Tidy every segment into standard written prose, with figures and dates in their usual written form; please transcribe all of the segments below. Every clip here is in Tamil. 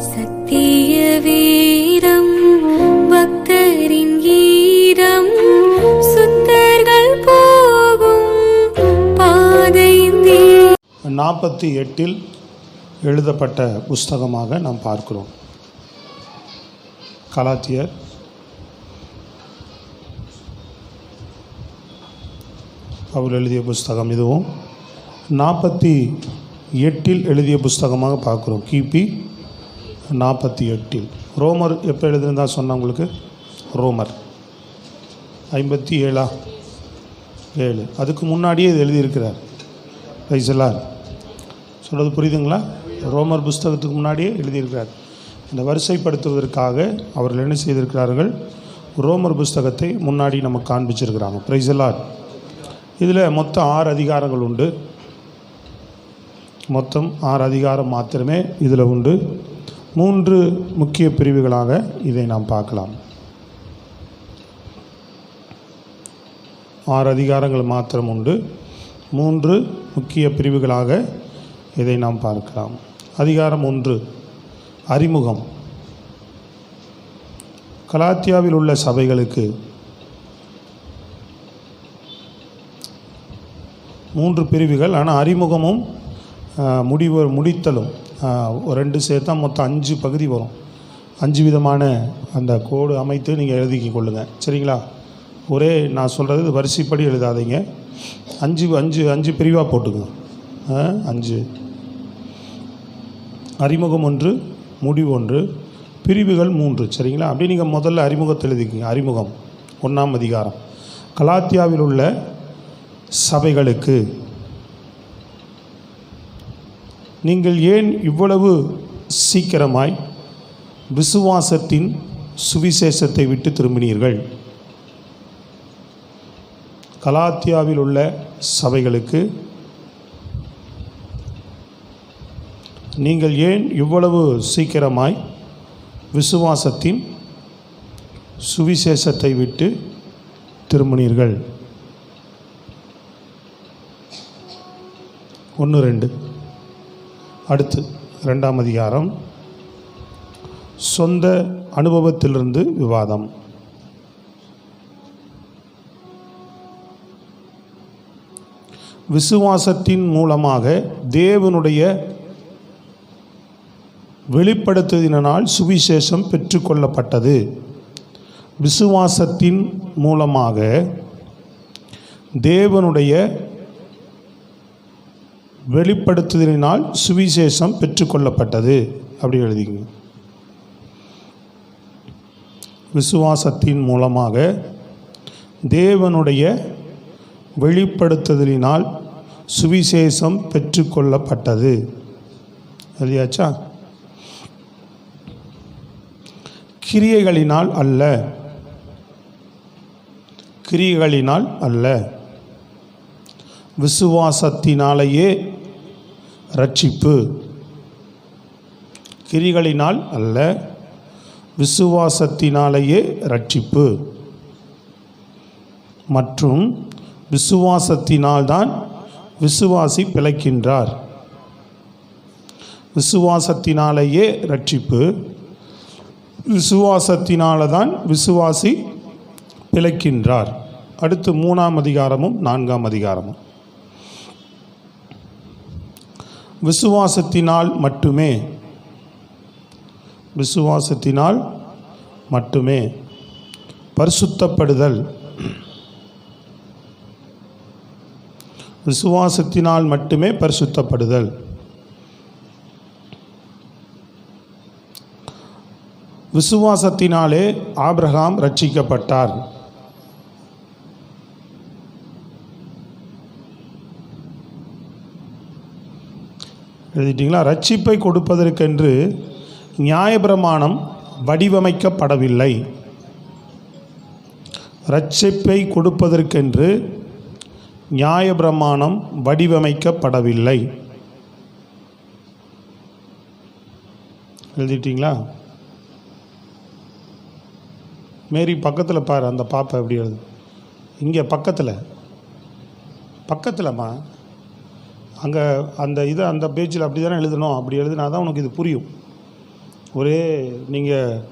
சத்திய வீரம் பக்தரின் கீதம் சுத்தர்கள் போகும் பாதையின் 48 எழுதப்பட்ட புஸ்தகமாக நாம் பார்க்கிறோம். கலாத்தியர் பவுல் எழுதிய புஸ்தகம். இதுவும் 48 எழுதிய புஸ்தகமாக பார்க்குறோம். கிபி 48. ரோமர் எப்போ எழுதுனதா சொன்ன உங்களுக்கு? ரோமர் 57 அதுக்கு முன்னாடியே இது எழுதியிருக்கிறார். ரைசலார் சொல்கிறது புரியுதுங்களா? ரோமர் புஸ்தகத்துக்கு முன்னாடியே எழுதியிருக்கிறார். இந்த வரிசைப்படுத்துவதற்காக அவர்கள் என்ன செய்திருக்கிறார்கள்? ரோமர் புஸ்தகத்தை முன்னாடி நமக்கு காண்பிச்சிருக்கிறாங்க. ரைசலார் இதில் மொத்தம் 6 அதிகாரங்கள் உண்டு. மொத்தம் 6 அதிகாரம் மாத்திரமே இதில் உண்டு. 3 முக்கிய பிரிவுகளாக இதை நாம் பார்க்கலாம். 6 அதிகாரங்கள் மாத்திரம் உண்டு. 3 முக்கிய பிரிவுகளாக இதை நாம் பார்க்கலாம். அதிகாரம் 1, அறிமுகம். கலாத்தியாவில் உள்ள சபைகளுக்கு 3 பிரிவுகள். ஆனால் அறிமுகமும் முடித்தலும் 2 சேர்த்தா மொத்தம் 5 பகுதி வரும். 5 விதமான அந்த கோடு அமைத்து நீங்கள் எழுதிக்க கொள்ளுங்கள். சரிங்களா? ஒரே நான் சொல்கிறது வரிசைப்படி எழுதாதீங்க. 5 பிரிவாக போட்டுக்குங்க. 5 அறிமுகம் 1, முடிவு 1, பிரிவுகள் 3. சரிங்களா? அப்படியே நீங்கள் முதல்ல அறிமுகத்தை எழுதிக்குங்க. அறிமுகம் 1ஆம் அதிகாரம். கலாத்தியாவில் உள்ள சபைகளுக்கு நீங்கள் ஏன் இவ்வளவு சீக்கிரமாய் விசுவாசத்தின் சுவிசேஷத்தை விட்டு திரும்பினீர்கள்? கலாத்தியாவில் உள்ள சபைகளுக்கு நீங்கள் ஏன் இவ்வளவு சீக்கிரமாய் விசுவாசத்தின் சுவிசேஷத்தை விட்டு திரும்பினீர்கள்? 1, 2. அடுத்து 2ஆம் அதிகாரம், சொந்த அனுபவத்திலிருந்து விவாதம். விசுவாசத்தின் மூலமாக தேவனுடைய வெளிப்படுத்துவதினால் சுவிசேஷம் பெற்றுக்கொள்ளப்பட்டது. விசுவாசத்தின் மூலமாக தேவனுடைய வெளிப்படுத்துதலினால் சுவிசேஷம் பெற்றுக்கொள்ளப்பட்டது. அப்படி எழுதிங்க. விசுவாசத்தின் மூலமாக தேவனுடைய வெளிப்படுத்துதலினால் சுவிசேஷம் பெற்றுக்கொள்ளப்பட்டது. எழுதியாச்சா? கிரியைகளினால் அல்ல, கிரியைகளினால் அல்ல, விசுவாசத்தினாலேயே ரட்சிப்பு. கிரிகளினால் அல்ல, விசுவாசத்தினாலேயே ரட்சிப்பு. மற்றும் விசுவாசத்தினால்தான் விசுவாசி பிழைக்கின்றார். விசுவாசத்தினாலேயே ரட்சிப்பு, விசுவாசத்தினால்தான் விசுவாசி பிழைக்கின்றார். அடுத்து 3ஆம் அதிகாரமும் 4ஆம் அதிகாரமும். விசுவாசத்தினால் மட்டுமே, விசுவாசத்தினால் மட்டுமே பரிசுத்தப்படுதல். விசுவாசத்தினால் மட்டுமே பரிசுத்தப்படுதல். விசுவாசத்தினாலே ஆபிரகாம் ரட்சிக்கப்பட்டார். எழுதிட்டீங்களா? ரட்சிப்பை கொடுப்பதற்கென்று நியாயப்பிரமாணம் வடிவமைக்கப்படவில்லை. ரட்சிப்பை கொடுப்பதற்கென்று நியாயப்பிரமாணம் வடிவமைக்கப்படவில்லை. எழுதிட்டீங்களா? மேரி பக்கத்தில் பாரு, அந்த பாப்பா எப்படி எழுது. இங்கே பக்கத்தில்மா அங்கே அந்த இது அந்த பேஜில் அப்படி தானே எழுதணும். அப்படி எழுதினா தான் உனக்கு இது புரியும். ஒரே நீங்கள்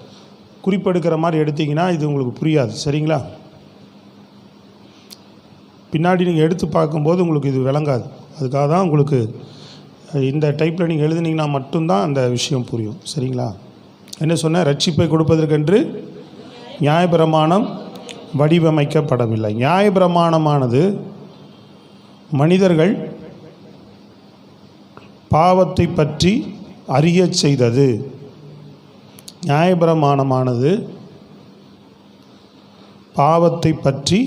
குறிப்பெடுக்கிற மாதிரி எடுத்தீங்கன்னா இது உங்களுக்கு புரியாது. சரிங்களா? பின்னாடி நீங்கள் எடுத்து பார்க்கும்போது உங்களுக்கு இது விளங்காது. அதுக்காக தான் உங்களுக்கு இந்த டைப்பில் நீங்கள் எழுதுனீங்கன்னா மட்டும்தான் அந்த விஷயம் புரியும். சரிங்களா? என்ன சொன்னேன்? ரட்சிப்பை கொடுப்பதற்கென்று நியாயப்பிரமாணம் வடிவமைக்கப்படவில்லை. நியாயப்பிரமாணமானது மனிதர்கள் பாவத்தை பற்றி அறிய செய்தது. நியாயப்பிரமாணமானது பாவத்தை பற்றி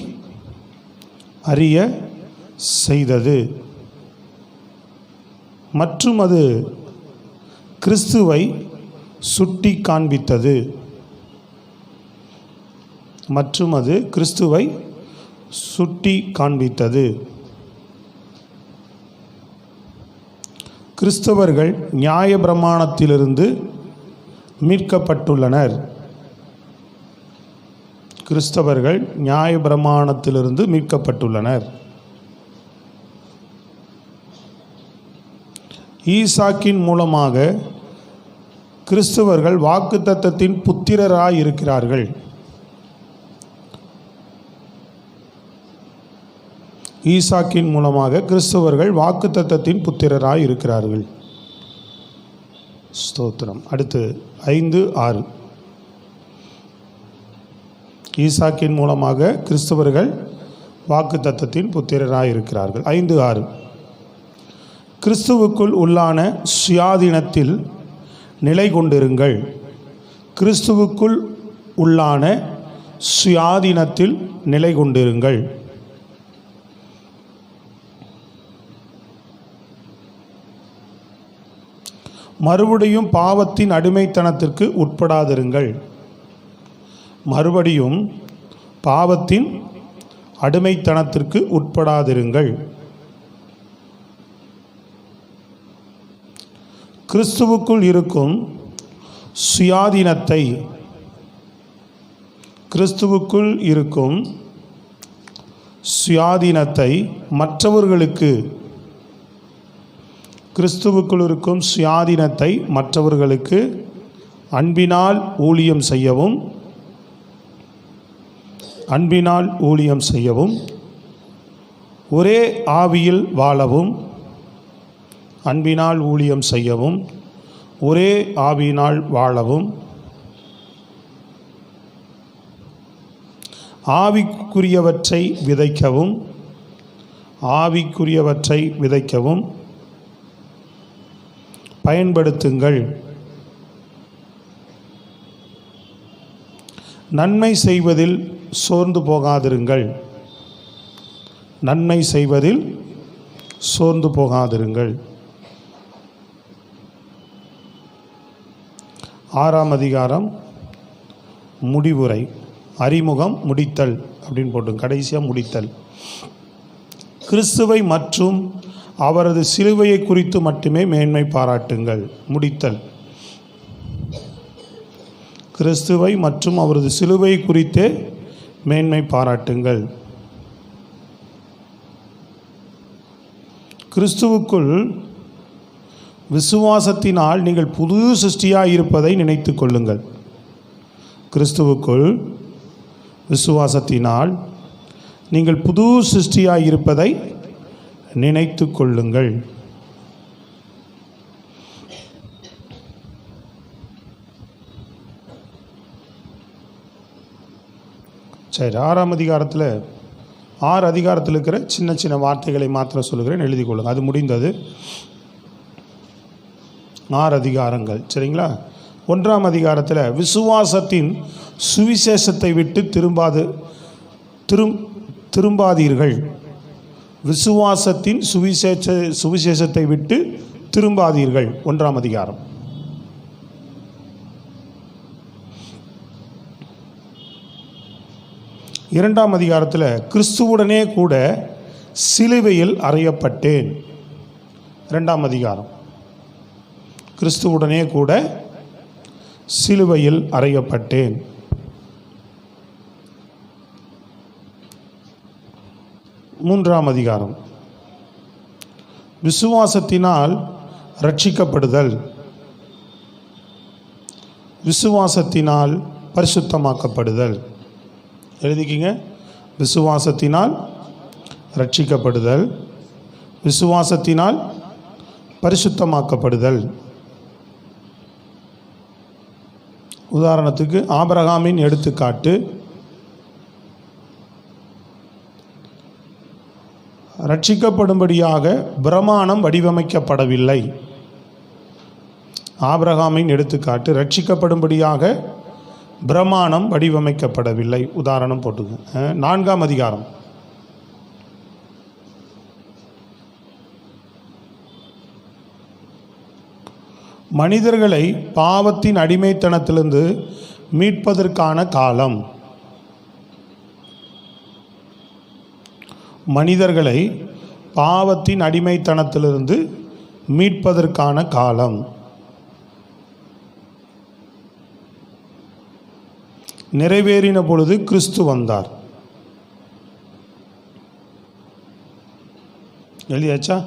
அறிய செய்தது. மற்றும் அது கிறிஸ்துவை சுட்டி காண்பித்தது. மற்றும் அது கிறிஸ்துவை சுட்டி காண்பித்தது. கிறிஸ்தவர்கள் நியாயப்பிரமாணத்திலிருந்து மீட்கப்பட்டுள்ளனர். கிறிஸ்தவர்கள் நியாயப்பிரமாணத்திலிருந்து மீட்கப்பட்டுள்ளனர். ஈசாக்கின் மூலமாக கிறிஸ்தவர்கள் வாக்குத்தத்தத்தின் புத்திரராய் இருக்கிறார்கள். ஈசாக்கின் மூலமாக கிறிஸ்தவர்கள் வாக்குத்தத்தத்தின் புத்திரராய் இருக்கிறார்கள். ஸ்தோத்திரம். அடுத்து 5:6. ஈசாக்கின் மூலமாக கிறிஸ்தவர்கள் வாக்குத்தத்தத்தின் புத்திரராய் இருக்கிறார்கள். 5:6. கிறிஸ்துவுக்குள் உள்ளான சுயாதீனத்தில் நிலை கொண்டிருங்கள். கிறிஸ்துவுக்குள் உள்ளான சுயாதீனத்தில் நிலை கொண்டிருங்கள். மறுபடியும் பாவத்தின் அடிமைத்தனத்திற்கு உட்படாதிருங்கள். மறுபடியும் பாவத்தின் அடிமைத்தனத்திற்கு உட்படாதிருங்கள். கிறிஸ்துவுக்குள் இருக்கும் சுயாதீனத்தை கிறிஸ்துவுக்குள் இருக்கும் சுயாதீனத்தை மற்றவர்களுக்கு அன்பினால் ஊழியம் செய்யவும் ஒரே ஆவியில் வாழவும் அன்பினால் ஊழியம் செய்யவும் ஒரே ஆவியினால் வாழவும் ஆவிக்குரியவற்றை விதைக்கவும் பயன்படுத்துங்கள். நன்மை செய்வதில் சோர்ந்து போகாதிருங்கள். 6ஆம் அதிகாரம் முடிவுரை, அறிமுகம், முடித்தல் அப்படின்னு போட்டு கடைசியாக முடித்தல். கிறிஸ்துவை மற்றும் அவரது சிலுவையை குறித்து மட்டுமே மேன்மை பாராட்டுங்கள். முடித்தல். கிறிஸ்துவை மற்றும் அவரது சிலுவை குறித்தே மேன்மை பாராட்டுங்கள். கிறிஸ்துவுக்குள் விசுவாசத்தினால் நீங்கள் புது சிருஷ்டியாய் இருப்பதை நினைத்து கொள்ளுங்கள். கிறிஸ்துவுக்குள் விசுவாசத்தினால் நீங்கள் புது சிருஷ்டியாய் இருப்பதை நினைத்து கொள்ளுங்கள். சரி, 6ஆம் அதிகாரத்தில் 6 அதிகாரத்தில் இருக்கிற சின்ன சின்ன வார்த்தைகளை மாத்திரம் சொல்லுகிறேன், எழுதி கொள்ளுங்கள். அது முடிந்தது. 6 அதிகாரங்கள். சரிங்களா? 1ஆம் அதிகாரத்தில் விசுவாசத்தின் சுவிசேஷத்தை விட்டு திரும்பாதீர்கள். விசுவாசத்தின் சுவிசேஷத்தை விட்டு திரும்பாதீர்கள். 1ஆம் அதிகாரம். இரண்டாம் அதிகாரத்தில் கிறிஸ்துவுடனே கூட சிலுவையில் அறையப்பட்டேன். 2ஆம் அதிகாரம். கிறிஸ்துவுடனே கூட சிலுவையில் அறையப்பட்டேன். 3ஆம் அதிகாரம். விசுவாசத்தினால் ரட்சிக்கப்படுதல். விசுவாசத்தினால் பரிசுத்தமாக்கப்படுதல். எழுதிக்கிங்க. விசுவாசத்தினால் ரட்சிக்கப்படுதல், விசுவாசத்தினால் பரிசுத்தமாக்கப்படுதல். உதாரணத்துக்கு ஆபிரகாமின் எடுத்துக்காட்டு. ரட்சிக்கப்படும்படியாக பிரமாணம் வடிவமைக்கப்படவில்லை. ஆபிரகாமின் எடுத்துக்காட்டு, ரட்சிக்கப்படும்படியாக பிரமாணம் வடிவமைக்கப்படவில்லை. உதாரணம் போட்டுங்க. 4ஆம் அதிகாரம். மனிதர்களை பாவத்தின் அடிமைத்தனத்திலிருந்து மீட்பதற்கான காலம். மனிதர்களை பாவத்தின் அடிமைத்தனத்திலிருந்து மீட்பதற்கான காலம். நிறைவேறின பொழுது கிறிஸ்து வந்தார். எழுதியாச்சா?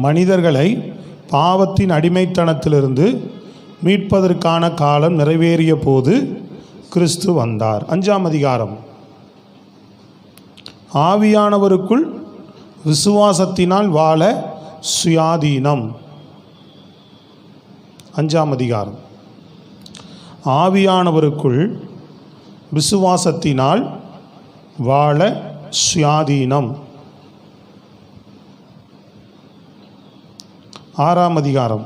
மனிதர்களை பாவத்தின் அடிமைத்தனத்திலிருந்து மீட்பதற்கான காலம் நிறைவேறிய போது கிறிஸ்து வந்தார். 5ஆம் அதிகாரம். ஆவியானவருக்குள் விசுவாசத்தினால் வாழ சுயாதீனம். 5ஆம் அதிகாரம். ஆவியானவருக்குள் விசுவாசத்தினால் வாழ சுயாதீனம். 6ஆம் அதிகாரம்.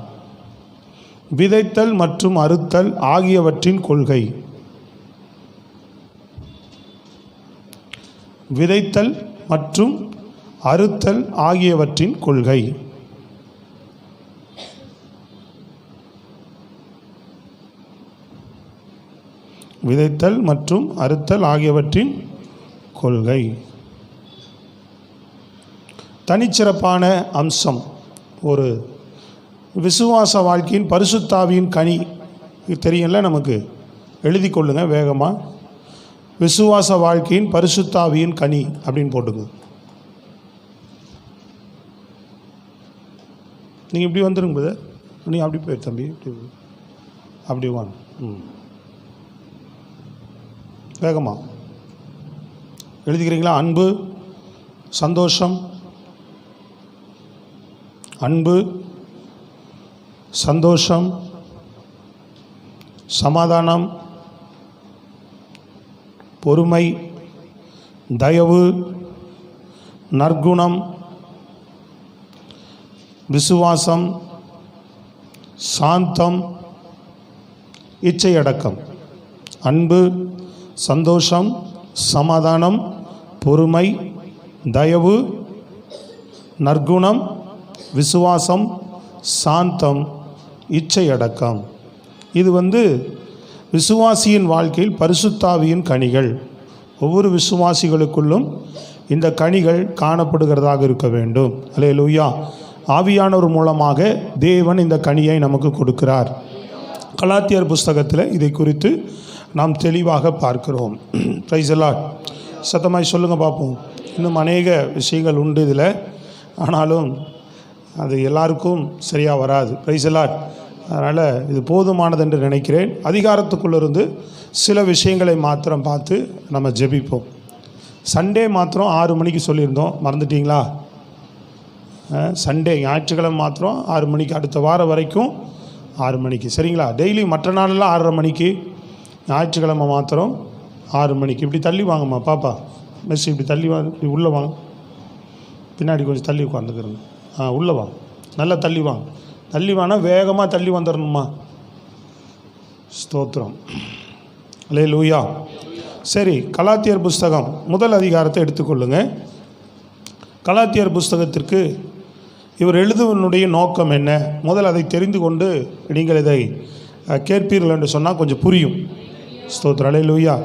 விதைத்தல் மற்றும் அறுத்தல் ஆகியவற்றின் கொள்கை. விதைத்தல் மற்றும் அறுத்தல் ஆகியவற்றின் கொள்கை. விதைத்தல் மற்றும் அறுத்தல் ஆகியவற்றின் கொள்கை. தனிச்சிறப்பான அம்சம். ஒரு விசுவாச வாழ்க்கையின் பரிசுத்தாவியின் கனி. இது தெரியல நமக்கு. எழுதி கொள்ளுங்க வேகமாக. விசுவாச வாழ்க்கையின் பரிசுத்தாவியின் கனி அப்படின்னு போட்டுங்க. நீங்கள் இப்படி வந்துருங்க பிரதர். நீ அப்படி போய் தம்பி, அப்படி வாங்க. வேகமா எழுதிக்கிறீங்களா? அன்பு, சந்தோஷம், அன்பு, சந்தோஷம், சமாதானம், பொறுமை, தயவு, நற்குணம், விசுவாசம், சாந்தம், இச்சையடக்கம். அன்பு, சந்தோஷம், சமாதானம், பொறுமை, தயவு, நற்குணம், விசுவாசம், சாந்தம், இச்சையடக்கம். இது விசுவாசியின் வாழ்க்கையில் பரிசுத்தாவியின் கனிகள். ஒவ்வொரு விசுவாசிகளுக்குள்ளும் இந்த கனிகள் காணப்படுகிறதாக இருக்க வேண்டும். அல்லேலூயா. ஆவியானவர் மூலமாக தேவன் இந்த கனியை நமக்கு கொடுக்கிறார். கலாத்தியர் புஸ்தகத்தில் இதை குறித்து நாம் தெளிவாக பார்க்கிறோம். Price the Lord. சத்தமாய் சொல்லுங்கள் பார்ப்போம். இன்னும் அநேக விஷயங்கள் உண்டு இதில். ஆனாலும் அது எல்லாருக்கும் சரியாக வராது. Price the Lord. அதனால் இது போதுமானது என்று நினைக்கிறேன். அதிகாரத்துக்குள்ளிருந்து சில விஷயங்களை மாத்திரம் பார்த்து நம்ம ஜெபிப்போம். சண்டே மாத்திரம் 6 மணிக்கு சொல்லியிருந்தோம், மறந்துட்டிங்களா? சண்டே ஞாயிற்றுக்கிழமை மாத்திரம் 6 மணிக்கு, அடுத்த வாரம் வரைக்கும் 6 மணிக்கு, சரிங்களா? டெய்லி மற்ற நாளெல்லாம் 6:30 மணிக்கு, ஞாயிற்றுக்கிழமை மாத்திரம் 6 மணிக்கு. இப்படி தள்ளி வாங்கம்மா பாப்பா, மெஸ் இப்படி தள்ளி வாங்க, இப்படி உள்ளே வாங்க, பின்னாடி கொஞ்சம் தள்ளி உட்காந்துக்கிறோங்க. உள்ளே வாங்க, நல்லா தள்ளி வாங்க. தள்ளி வானா வேகமாக தள்ளி வந்துடணுமா? ஸ்தோத்திரம். அல்லேலூயா. சரி, கலாத்தியர் புஸ்தகம் முதல் அதிகாரத்தை எடுத்துக்கொள்ளுங்க. கலாத்தியர் புஸ்தகத்திற்கு இவர் எழுதுவனுடைய நோக்கம் என்ன? முதல் அதை தெரிந்து கொண்டு நீங்கள் இதை கேட்பீர்கள் என்று சொன்னால் கொஞ்சம் புரியும். ஸ்தோத்திரம். அல்லேலூயா.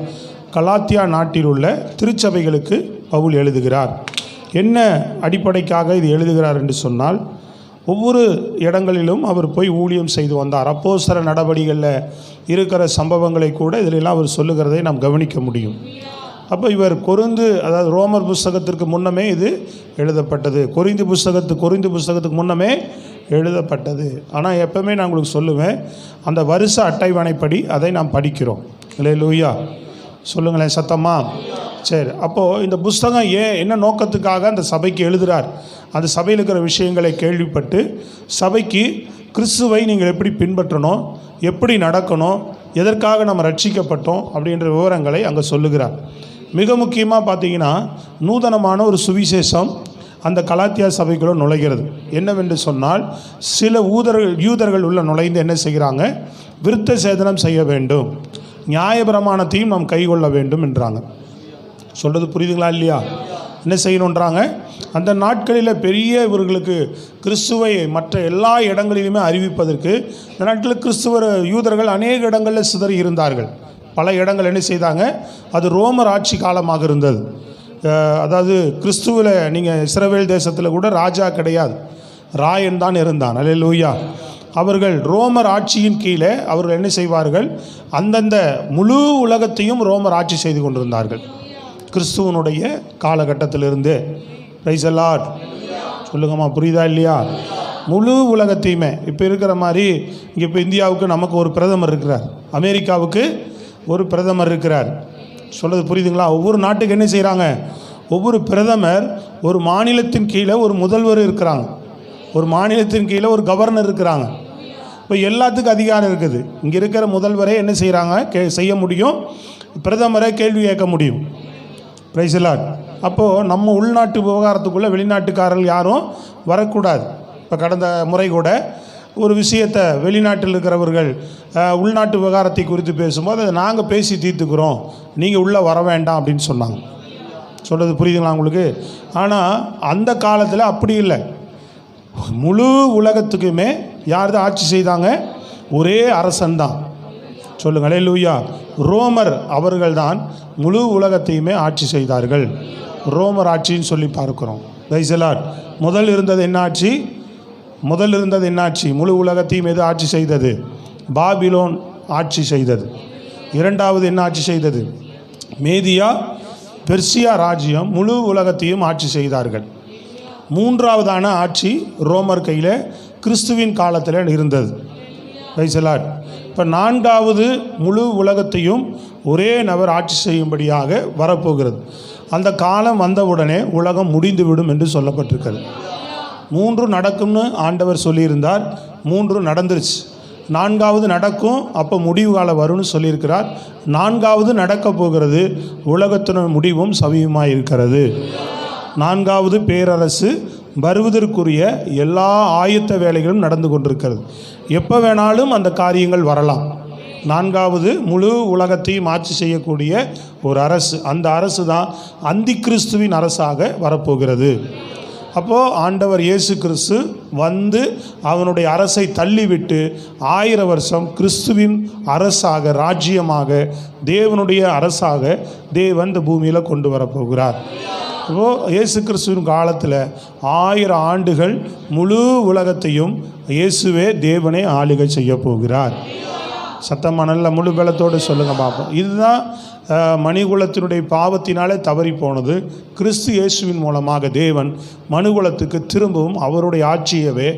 கலாத்தியா நாட்டில் உள்ள திருச்சபைகளுக்கு பவுல் எழுதுகிறார். என்ன அடிப்படைக்காக இது எழுதுகிறார் என்று சொன்னால், ஒவ்வொரு இடங்களிலும் அவர் போய் ஊழியம் செய்து வந்தார். அப்போஸ்தலர் நடவடிக்கைகளில் இருக்கிற சம்பவங்களை கூட இதிலெல்லாம் அவர் சொல்லுகிறதை நாம் கவனிக்க முடியும். அப்போ இவர் கொரிந்து, அதாவது ரோமர் புஸ்தகத்திற்கு முன்னமே இது எழுதப்பட்டது. கொரிந்து புஸ்தகத்துக்கு முன்னமே எழுதப்பட்டது. ஆனால் எப்பவுமே நான் உங்களுக்கு சொல்லுவேன், அந்த வருஷ அட்டைவணைப்படி அதை நாம் படிக்கிறோம். அல்லேலூயா, சொல்லுங்களேன் சத்தமா. சரி, அப்போது இந்த புஸ்தகம் என்ன நோக்கத்துக்காக அந்த சபைக்கு எழுதுகிறார், அந்த சபையில் இருக்கிற விஷயங்களை கேள்விப்பட்டு சபைக்கு கிறிஸ்துவை நீங்கள் எப்படி பின்பற்றணும், எப்படி நடக்கணும், எதற்காக நம்ம ரட்சிக்கப்பட்டோம் அப்படின்ற விவரங்களை அங்கே சொல்லுகிறார். மிக முக்கியமாக பார்த்தீங்கன்னா, நூதனமான ஒரு சுவிசேஷம் அந்த கலாத்தியா சபைக்குள்ளே நுழைகிறது. என்னவென்று சொன்னால், சில யூதர்கள் உள்ள நுழைந்து என்ன செய்கிறாங்க, விருத்த சேதனம் செய்ய வேண்டும், நியாயப்பிரமாணத்தையும் நாம் கைக்கொள்ள வேண்டும் என்றாங்க. சொல்கிறது புரியுதுங்களா இல்லையா? என்ன செய்யணுன்றாங்க, அந்த நாட்களில் பெரிய இவர்களுக்கு கிறிஸ்துவை மற்ற எல்லா இடங்களிலுமே அறிவிப்பதற்கு இந்த நாட்களில் யூதர்கள் அநேக இடங்களில் சிதறி இருந்தார்கள். பல இடங்கள் என்ன செய்தாங்க, அது ரோமர் ஆட்சி காலமாக இருந்தது. அதாவது கிறிஸ்துவில் நீங்கள் இஸ்ரவேல் தேசத்தில் கூட ராஜா கிடையாது, ராயன் தான் இருந்தான். அல்லேலூயா. அவர்கள் ரோமர் ஆட்சியின் கீழே அவர்கள் என்ன செய்வார்கள், அந்தந்த முழு உலகத்தையும் ரோமர் ஆட்சி செய்து கொண்டிருந்தார்கள் கிறிஸ்துவனுடைய காலகட்டத்திலிருந்து. பிரைஸ் தி லார்ட், சொல்லுங்கம்மா, புரியுதா இல்லையா? முழு உலகத்தையுமே. இப்போ இருக்கிற மாதிரி இங்கே இப்போ இந்தியாவுக்கு நமக்கு ஒரு பிரதமர் இருக்கிறார், அமெரிக்காவுக்கு ஒரு பிரதமர் இருக்கிறார். சொல்கிறது புரியுதுங்களா? ஒவ்வொரு நாட்டுக்கு என்ன செய்கிறாங்க, ஒவ்வொரு பிரதமர் ஒரு மாநிலத்தின் கீழே ஒரு முதல்வர் இருக்கிறாங்க, ஒரு மாநிலத்தின் கீழே ஒரு கவர்னர் இருக்கிறாங்க. இப்போ எல்லாத்துக்கும் அதிகாரம் இருக்குது. இங்கே இருக்கிற முதல்வரே என்ன செய்கிறாங்க, செய்ய முடியும், பிரதமரை கேள்வி கேட்க முடியும். Price the Lord. அப்போது நம்ம உள்நாட்டு விவகாரத்துக்குள்ளே வெளிநாட்டுக்காரர்கள் யாரும் வரக்கூடாது. இப்போ கடந்த முறை கூட ஒரு விஷயத்தை வெளிநாட்டில் இருக்கிறவர்கள் உள்நாட்டு விவகாரத்தை குறித்து பேசும்போது அதை நாங்கள் பேசி தீர்த்துக்கிறோம், நீங்கள் உள்ளே வர வேண்டாம் அப்படின்னு சொன்னாங்க. சொல்கிறது புரியுதுங்களா உங்களுக்கு? ஆனால் அந்த காலத்தில் அப்படி இல்லை. முழு உலகத்துக்குமே யார் தான் ஆட்சி செய்தாங்க, ஒரே அரசன் தான். சொல்லுங்கள் அல்லேலூயா. ரோமர் அவர்கள் தான் முழு உலகத்தையுமே ஆட்சி செய்தார்கள். ரோமர் ஆட்சின்னு சொல்லி பார்க்குறோம். Price the Lord. முதல் இருந்தது என்ன ஆட்சி? முழு உலகத்தையும் எது ஆட்சி செய்தது? பாபிலோன் ஆட்சி செய்தது. இரண்டாவது என்ன ஆட்சி செய்தது? மேதியா பெர்சியா ராஜ்யம் முழு உலகத்தையும் ஆட்சி செய்தார்கள். மூன்றாவதான ஆட்சி ரோமர் கையில் கிறிஸ்துவின் காலத்தில் இருந்தது. Price the Lord. இப்போ நான்காவது முழு உலகத்தையும் ஒரே நபர் ஆட்சி செய்யும்படியாக வரப்போகிறது. அந்த காலம் வந்தவுடனே உலகம் முடிந்துவிடும் என்று சொல்லப்பட்டிருக்கிறது. 3 நடக்கும்னு ஆண்டவர் சொல்லியிருந்தார், 3 நடந்துருச்சு. 4வது நடக்கும், அப்போ முடிவு காலம் வரும்னு சொல்லியிருக்கிறார். 4வது நடக்க போகிறது, உலகத்தின முடிவும் சமீபமாக இருக்கிறது. 4வது பேரரசு வருவதற்குரிய எல்லா ஆயத்த வேலைகளும் நடந்து கொண்டிருக்கிறது. எப்போ வேணாலும் அந்த காரியங்கள் வரலாம். 4வது முழு உலகத்தையும் ஆட்சி செய்யக்கூடிய ஒரு அரசு, அந்த அரசு தான் அந்தி கிறிஸ்துவின் அரசாக வரப்போகிறது. அப்போது ஆண்டவர் இயேசு கிறிஸ்து வந்து அவனுடைய அரசை தள்ளிவிட்டு 1000 வருஷம் கிறிஸ்துவின் அரசாக, ராஜ்யமாக, தேவனுடைய அரசாக தேவன் இந்த பூமியில் கொண்டு வரப்போகிறார். இப்போது இயேசு கிறிஸ்துவின் காலத்தில் 1000 ஆண்டுகள் முழு உலகத்தையும் இயேசுவே தேவனே ஆளுகை செய்ய போகிறார். சத்தமாக நல்ல முழு பலத்தோடு சொல்லுங்கள் பார்ப்போம். இதுதான் மனிதகுலத்தினுடைய பாவத்தினாலே தவறி போனது. கிறிஸ்து இயேசுவின் மூலமாக தேவன் மனுகுலத்துக்கு திரும்பவும் அவருடைய ஆட்சியவே,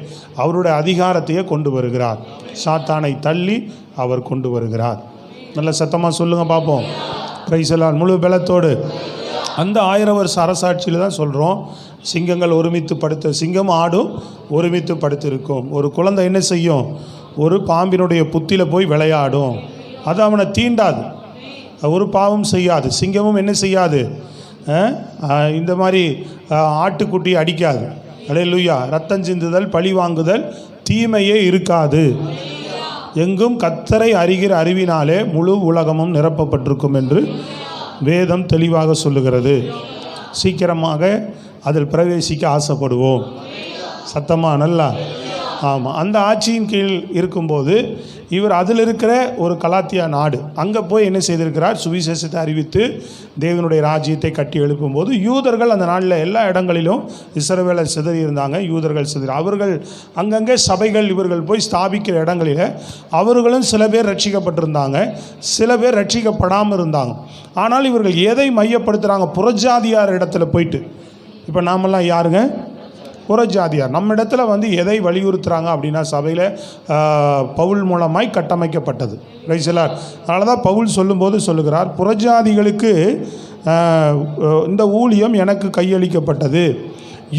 அவருடைய அதிகாரத்தையே கொண்டு வருகிறார். சாத்தானை தள்ளி அவர் கொண்டு வருகிறார். நல்ல சத்தமாக சொல்லுங்கள் பார்ப்போம். Price the Lord. முழு பலத்தோடு அந்த 1000 வருஷ அரசாட்சியில் தான் சொல்கிறோம், சிங்கங்கள் ஒருமித்து படுத்து, சிங்கம் ஆடும் ஒருமித்து படுத்திருக்கும். ஒரு குழந்தை என்ன செய்யும், ஒரு பாம்பினுடைய புத்தியில் போய் விளையாடும், அது அவனை தீண்டாது, ஒரு பாவம் செய்யாது. சிங்கமும் என்ன செய்யாது, இந்த மாதிரி ஆட்டுக்குட்டி அடிக்காது. அல்லேலூயா. ரத்தம் சிந்துதல், பழி வாங்குதல், தீமையே இருக்காது. எங்கும் கர்த்தரை அறிகிற அறிவினாலே முழு உலகமும் நிரப்பப்பட்டிருக்கும் என்று வேதம் தெளிவாக சொல்லுகிறது. சீக்கிரமாக அதில் பிரவேசிக்க ஆசைப்படுவோம். சத்தமாக நல்லா. ஆமாம். அந்த ஆட்சியின் கீழ் இருக்கும்போது இவர் அதில் இருக்கிற ஒரு கலாத்தியா நாடு, அங்கே போய் என்ன செய்திருக்கிறார், சுவிசேஷத்தை அறிவித்து தேவனுடைய ராஜ்யத்தை கட்டி எழுப்பும்போது யூதர்கள் அந்த நாளில் எல்லா இடங்களிலும் இஸ்ரவேலர் சிதறி இருந்தாங்க. யூதர்கள் சிதறி அவர்கள் அங்கங்கே சபைகள் இவர்கள் போய் ஸ்தாபிக்கிற இடங்களில் அவர்களும் சில பேர் ரட்சிக்கப்பட்டிருந்தாங்க, சில பேர் ரட்சிக்கப்படாமல் இருந்தாங்க. ஆனால் இவர்கள் எதை மையப்படுத்துகிறாங்க, புறஜாதியார் இடத்துல போயிட்டு. இப்போ நாமெல்லாம் யாருங்க, புறஜாதியார். நம்ம இடத்துல வந்து எதை வலியுறுத்துகிறாங்க அப்படின்னா சபையில் பவுல் மூலமாய் கட்டமைக்கப்பட்டது. ரைசலார். அதனால தான் பவுல் சொல்லும்போது சொல்லுகிறார், புறஜாதிகளுக்கு இந்த ஊழியம் எனக்கு கையளிக்கப்பட்டது,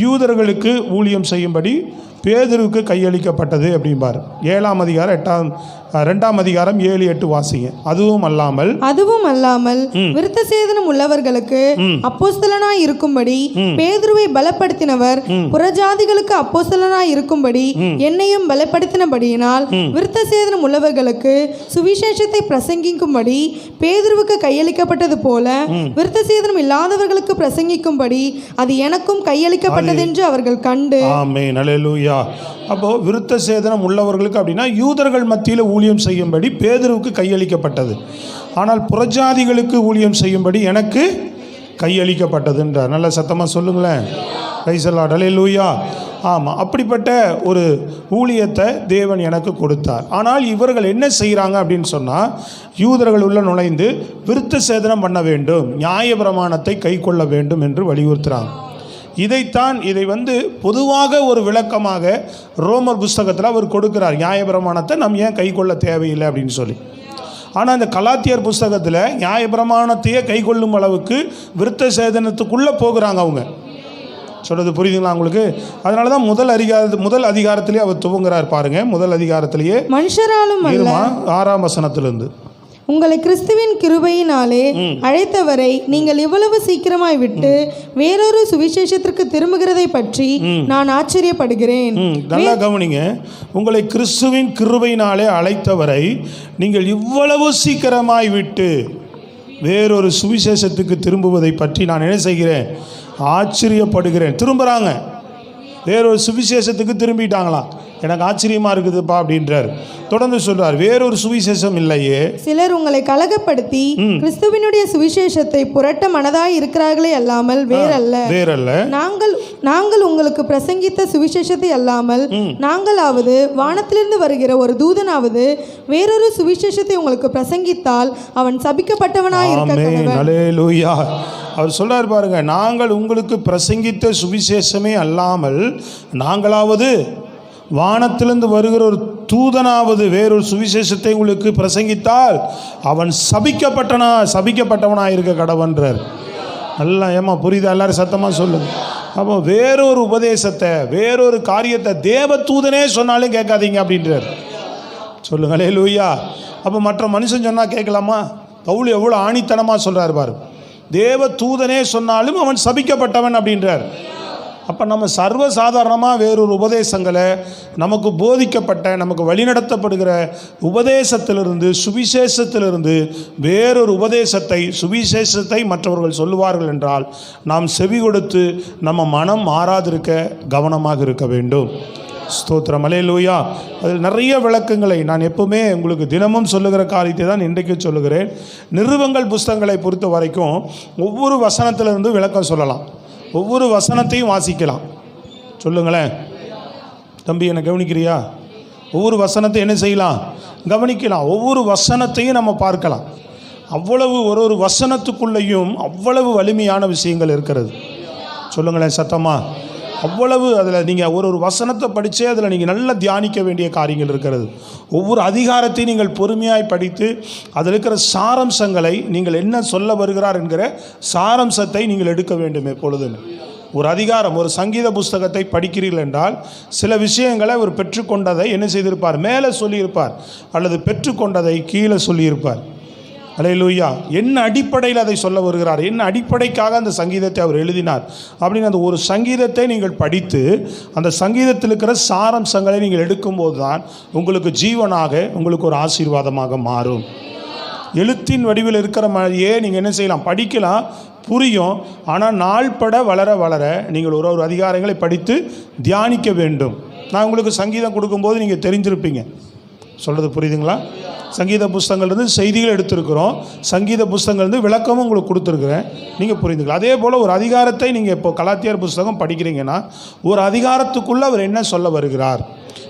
யூதர்களுக்கு ஊழியம் செய்யும்படி பேதுருவுக்கு கையளிக்கப்பட்டது அப்படிம்பார். 7ஆம் அதிகாரம் 2ஆம் அதிகாரம் 7-8 வாசிங்க. அதுவும் அல்லாமல் விருத்த சேதனம் உள்ளவர்களுக்கு அப்போஸ்தலனாய் இருக்கும்படி பேதுருவை பலப்படுத்தினவர் புறஜாதிகளுக்கு அப்போஸ்தலனாய் இருக்கும்படி என்னையும் பலப்படுத்தினபடியினால் விருத்த சேதனம் உள்ளவர்களுக்கு சுவிசேஷத்தை பிரசங்கிக்கும்படி பேதுருவுக்கு கையளிக்கப்பட்டது போல விருத்த சேதனம் இல்லாதவர்களுக்கு பிரசங்கிக்கும்படி அது எனக்கும் கையளிக்கப்பட்டது என்று அவர்கள் கண்டு. ஆமென். அல்லேலூயா. அப்போ விருத்த சேதனம் உள்ளவர்களுக்கு அப்படின்னா யூதர்கள் மத்தியில் ஊழியம் செய்யும்படி பேதுருவுக்கு கையளிக்கப்பட்டது. ஆனால் புறஜாதிகளுக்கு ஊழியம் செய்யும்படி எனக்கு கையளிக்கப்பட்டதுன்றார். நல்ல சத்தமாக சொல்லுங்களேன். Praise the lord. அல்லேலூயா. ஆமாம், அப்படிப்பட்ட ஒரு ஊழியத்தை தேவன் எனக்கு கொடுத்தார். ஆனால் இவர்கள் என்ன செய்கிறாங்க அப்படின்னு சொன்னால், யூதர்கள் உள்ள நுழைந்து விருத்த சேதனம் பண்ண வேண்டும், நியாயப்பிரமாணத்தை கை கொள்ள வேண்டும் என்று வலியுறுத்துகிறாங்க. இதை வந்து பொதுவாக ஒரு விளக்கமாக ரோமர் புஸ்தகத்தில் அவர் கொடுக்கிறார். நியாயப்பிரமாணத்தை நம்ம ஏன் கை கொள்ள தேவையில்லை அப்படின்னு சொல்லி. ஆனால் இந்த கலாத்தியர் புஸ்தகத்தில் நியாயப்பிரமாணத்தையே கை கொள்ளும் அளவுக்கு விருத்த சேதனத்துக்குள்ளே போகிறாங்க அவங்க. சொல்கிறது புரியுதுங்களா உங்களுக்கு? அதனால தான் முதல் அதிகாரத்திலேயே அவர் துவங்குறார் பாருங்க. முதல் அதிகாரத்திலேயே மனுஷராலும் 6ஆம் வசனத்திலிருந்து, உங்களை கிறிஸ்துவின் கிருபையினாலே அழைத்தவரை நீங்கள் இவ்வளவு சீக்கிரமாய் விட்டு வேறொரு சுவிசேஷத்திற்கு திரும்புகிறதை பற்றி நான் ஆச்சரியப்படுகிறேன். நல்லா கவனிங்க. உங்களை கிறிஸ்துவின் கிருபையினாலே அழைத்தவரை நீங்கள் இவ்வளவு சீக்கிரமாய் விட்டு வேறொரு சுவிசேஷத்துக்கு திரும்புவதை பற்றி நான் என்ன செய்கிறேன்? ஆச்சரியப்படுகிறேன். திரும்புகிறாங்க, வேறொரு சுவிசேஷத்துக்கு திரும்பிட்டாங்களாம். எனக்கு ஆச்சரியமாக இருக்குதுப்பா அப்படின்றார். தொடர்ந்து சொல்றார், வேறொரு சுவிசேஷம் இல்லையே. சிலர் உங்களை கலகப்படுத்தி கிறிஸ்துவினுடைய சுவிசேஷத்தை புரட்ட மனதாய் இருக்கிறார்களே அல்லாமல் வேறல்ல. நாங்கள் உங்களுக்கு பிரசங்கித்த சுவிசேஷத்தை அல்லாமல் நாங்களாவது வானத்திலிருந்து வருகிற ஒரு தூதனாவது வேறொரு சுவிசேஷத்தை உங்களுக்கு பிரசங்கித்தால் அவன் சபிக்கப்பட்டவனாய் இருக்க. அல்லேலூயா. அவர் சொல்றார் பாருங்க, நாங்கள் உங்களுக்கு பிரசங்கித்த சுவிசேஷமே அல்லாமல் நாங்களாவது வானத்திலிருந்து வருகிற ஒரு தூதனாவது வேறொரு சுவிசேஷத்தை உங்களுக்கு பிரசங்கித்தால் அவன் சபிக்கப்பட்டவனாக இருக்க கடவன்றார். நல்லா ஏமா புரியுதா? எல்லாரும் சத்தமாக சொல்லுங்க. அப்போ வேறொரு உபதேசத்தை, வேறொரு காரியத்தை தேவ தூதனே சொன்னாலும் கேட்காதீங்க அப்படின்றார். சொல்லுங்க அல்லேலூயா. அப்போ மற்ற மனுஷன் சொன்னால் கேட்கலாமா? பவுல் எவ்வளோ ஆணித்தனமாக சொல்கிறார் பாரு. தேவ தூதனே சொன்னாலும் அவன் சபிக்கப்பட்டவன் அப்படின்றார். அப்போ நம்ம சர்வசாதாரணமாக வேறொரு உபதேசங்களை, நமக்கு போதிக்கப்பட்ட, நமக்கு வழிநடத்தப்படுகிற உபதேசத்திலிருந்து, சுவிசேஷத்திலிருந்து வேறொரு சுவிசேஷத்தை மற்றவர்கள் சொல்லுவார்கள் என்றால் நாம் செவி கொடுத்து நம்ம மனம் மாறாதிருக்க கவனமாக இருக்க வேண்டும். ஸ்தோத்திரம். அல்லேலூயா. அதில் நிறைய விளக்கங்களை நான் எப்பவுமே உங்களுக்கு தினமும் சொல்லுகிற காரியத்தை தான் இன்றைக்கு சொல்லுகிறேன். நிருபங்கள் புஸ்தகங்களை பொறுத்த வரைக்கும் ஒவ்வொரு வசனத்திலிருந்து விளக்கம் சொல்லலாம், ஒவ்வொரு வசனத்தையும் வாசிக்கலாம். சொல்லுங்களேன் தம்பி, என்ன கவனிக்கிறியா? ஒவ்வொரு வசனத்தை என்ன செய்யலாம்? கவனிக்கலாம். ஒவ்வொரு வசனத்தையும் நம்ம பார்க்கலாம். அவ்வளவு ஒரு வசனத்துக்குள்ளேயும் அவ்வளவு வலிமையான விஷயங்கள் இருக்கிறது. சொல்லுங்களேன் சத்தமா. அவ்வளவு அதில் நீங்கள் ஒரு வசனத்தை படித்தே அதில் நீங்கள் நல்லா தியானிக்க வேண்டிய காரியங்கள் இருக்கிறது. ஒவ்வொரு அதிகாரத்தையும் நீங்கள் பொறுமையாய் படித்து அதில் இருக்கிற சாரம்சங்களை, நீங்கள் என்ன சொல்ல வருகிறார் என்கிற சாரம்சத்தை நீங்கள் எடுக்க வேண்டும் எப்பொழுதுமே. ஒரு அதிகாரம், ஒரு சங்கீத புஸ்தகத்தை படிக்கிறீர்கள் என்றால் சில விஷயங்களை அவர் பெற்றுக்கொண்டதை என்ன செய்திருப்பார்? மேலே சொல்லியிருப்பார், அல்லது பெற்றுக்கொண்டதை கீழே சொல்லியிருப்பார். அல்லேலூயா. என்ன அடிப்படையில் அதை சொல்ல வருகிறார், என்ன அடிப்படைக்காக அந்த சங்கீதத்தை அவர் எழுதினார் அப்படின்னு அந்த ஒரு சங்கீதத்தை நீங்கள் படித்து அந்த சங்கீதத்தில் இருக்கிற சாரம்சங்களை நீங்கள் எடுக்கும்போது தான் உங்களுக்கு ஜீவனாக, உங்களுக்கு ஒரு ஆசீர்வாதமாக மாறும். எழுத்தின் வடிவில் இருக்கிற மாதிரியே நீங்கள் என்ன செய்யலாம்? படிக்கலாம், புரியும். ஆனால் நாள்பட வளர வளர நீங்கள் ஒரு அதிகாரங்களை படித்து தியானிக்க வேண்டும். நான் உங்களுக்கு சங்கீதம் கொடுக்கும்போது நீங்கள் தெரிஞ்சிருப்பீங்க. சொல்கிறது புரியுதுங்களா? சங்கீத புஸ்தகங்கள்லேருந்து செய்திகள் எடுத்திருக்கிறோம், சங்கீத புஸ்தகங்கள்லேருந்து விளக்கமும் உங்களுக்கு கொடுத்துருக்குறேன், நீங்கள் புரிந்துக்கலாம். அதே போல் ஒரு அதிகாரத்தை நீங்கள் இப்போ கலாத்தியர் புஸ்தகம் படிக்கிறீங்கன்னா ஒரு அதிகாரத்துக்குள்ளே அவர் என்ன சொல்ல வருகிறார்,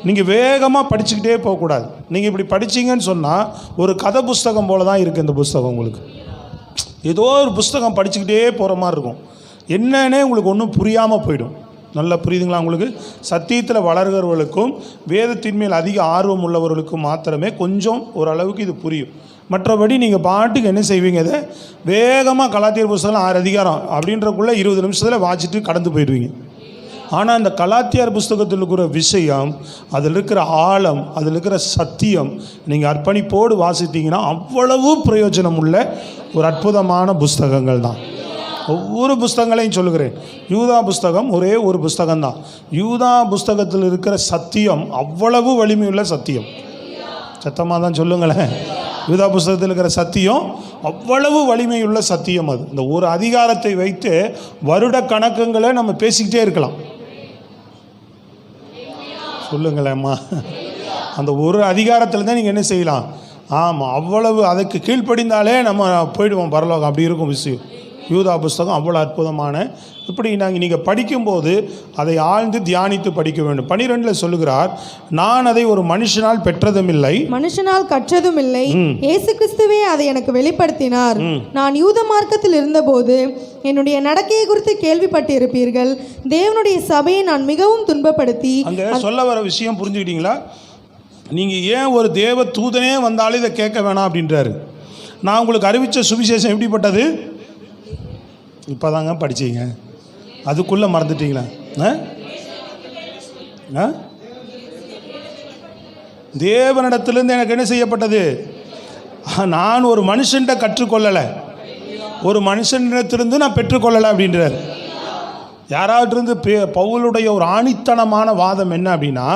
நீங்கள் வேகமாக படிச்சுக்கிட்டே போகக்கூடாது. நீங்கள் இப்படி படிச்சிங்கன்னு சொன்னால் ஒரு கதை புஸ்தகம் போல தான் இருக்குது இந்த புஸ்தகம். உங்களுக்கு ஏதோ ஒரு புஸ்தகம் படிச்சுக்கிட்டே போகிற மாதிரி இருக்கும், என்னன்னே உங்களுக்கு ஒன்றும் புரியாமல் போயிடும். நல்லா புரியுதுங்களா உங்களுக்கு? சத்தியத்தில் வளர்கிறவர்களுக்கும் வேதத்தின் மேல் அதிக ஆர்வம் உள்ளவர்களுக்கும் மாத்திரமே கொஞ்சம் ஓரளவுக்கு இது புரியும். மற்றபடி நீங்கள் பாட்டுக்கு என்ன செய்வீங்க, இதை வேகமாக கலாத்தியர் புஸ்தகம் 6 அதிகாரம் அப்படின்றக்குள்ளே 20 நிமிஷத்தில் வாசிட்டு கடந்து போயிடுவீங்க. ஆனால் இந்த கலாத்தியார் புஸ்தகத்தில் இருக்கிற விஷயம், அதில் இருக்கிற ஆழம், அதில் இருக்கிற சத்தியம் நீங்கள் அர்ப்பணிப்போடு வாசித்தீங்கன்னா அவ்வளவு பிரயோஜனம் உள்ள ஒரு அற்புதமான புஸ்தகங்கள் தான். ஒவ்வொரு புஸ்தகங்களையும் சொல்லுகிறேன். யூதா புஸ்தகம் ஒரே ஒரு புஸ்தகம்தான். யூதா புஸ்தகத்தில் இருக்கிற சத்தியம் அவ்வளவு வலிமையுள்ள சத்தியம். சத்தமாக தான் சொல்லுங்களேன். யூதா புஸ்தகத்தில் இருக்கிற சத்தியம் அவ்வளவு வலிமையுள்ள சத்தியம். அது இந்த ஒரு அதிகாரத்தை வைத்து வருட கணக்குங்களை நம்ம பேசிக்கிட்டே இருக்கலாம். சொல்லுங்களேம்மா. அந்த ஒரு அதிகாரத்தில் தான் நீங்கள் என்ன செய்யலாம். ஆமாம், அவ்வளவு அதுக்கு கீழ்ப்படிந்தாலே நம்ம போயிடுவோம் பரலோகம். அப்படி இருக்கும் விஷயம். யூதா புஸ்தகம் அவ்வளோ அற்புதமான. இப்படி நீங்கள் படிக்கும்போது அதை ஆழ்ந்து தியானித்து படிக்க வேண்டும். 12 சொல்லுகிறார், நான் அதை ஒரு மனுஷனால் பெற்றதும் இல்லை, மனுஷனால் கற்றதும் இல்லை, இயேசு கிறிஸ்துவே அதை எனக்கு வெளிப்படுத்தினார். நான் யூத மார்க்கத்தில் இருந்தபோது என்னுடைய நடக்கையை குறித்து கேள்விப்பட்டிருப்பீர்கள். தேவனுடைய சபையை நான் மிகவும் துன்பப்படுத்தி. அங்கே சொல்ல வர விஷயம் புரிஞ்சுக்கிட்டீங்களா? நீங்கள் ஏன் ஒரு தேவ தூதனே வந்தாலும் இதை கேட்க வேணாம் அப்படின்றாரு. நான் உங்களுக்கு அறிவித்த சுவிசேஷம் எப்படிப்பட்டது? இப்போ தாங்க படிச்சிங்க, அதுக்குள்ளே மறந்துட்டீங்களா? தேவனிடத்திலிருந்து எனக்கு என்ன செய்யப்பட்டது? நான் ஒரு மனுஷன்கிட்ட கற்றுக்கொள்ளலை, ஒரு மனுஷனிடத்திலிருந்து நான் பெற்றுக்கொள்ளலை அப்படின்றார். யாராவது பவுலுடைய ஒரு ஆணித்தனமான வாதம் என்ன அப்படின்னா,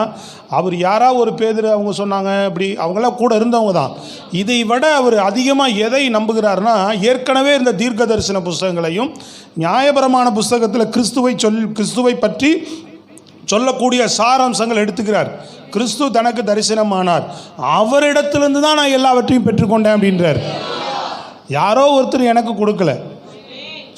அவர் யாராவது ஒரு பேதுரு அவங்க சொன்னாங்க, இப்படி அவங்களாம் கூட இருந்தவங்க தான். இதை விட அவர் அதிகமாக எதை நம்புகிறார்னா, ஏற்கனவே இந்த தீர்க்க தரிசன புஸ்தகங்களையும் நியாயபரமான புஸ்தகத்தில் கிறிஸ்துவை பற்றி சொல்லக்கூடிய சாராம்சங்கள் எடுத்துக்கிறார். கிறிஸ்து தனக்கு தரிசனமானார், அவரிடத்திலிருந்து தான் நான் எல்லாவற்றையும் பெற்றுக்கொண்டேன் அப்படின்றார். யாரோ ஒருத்தர் எனக்கு கொடுக்கல.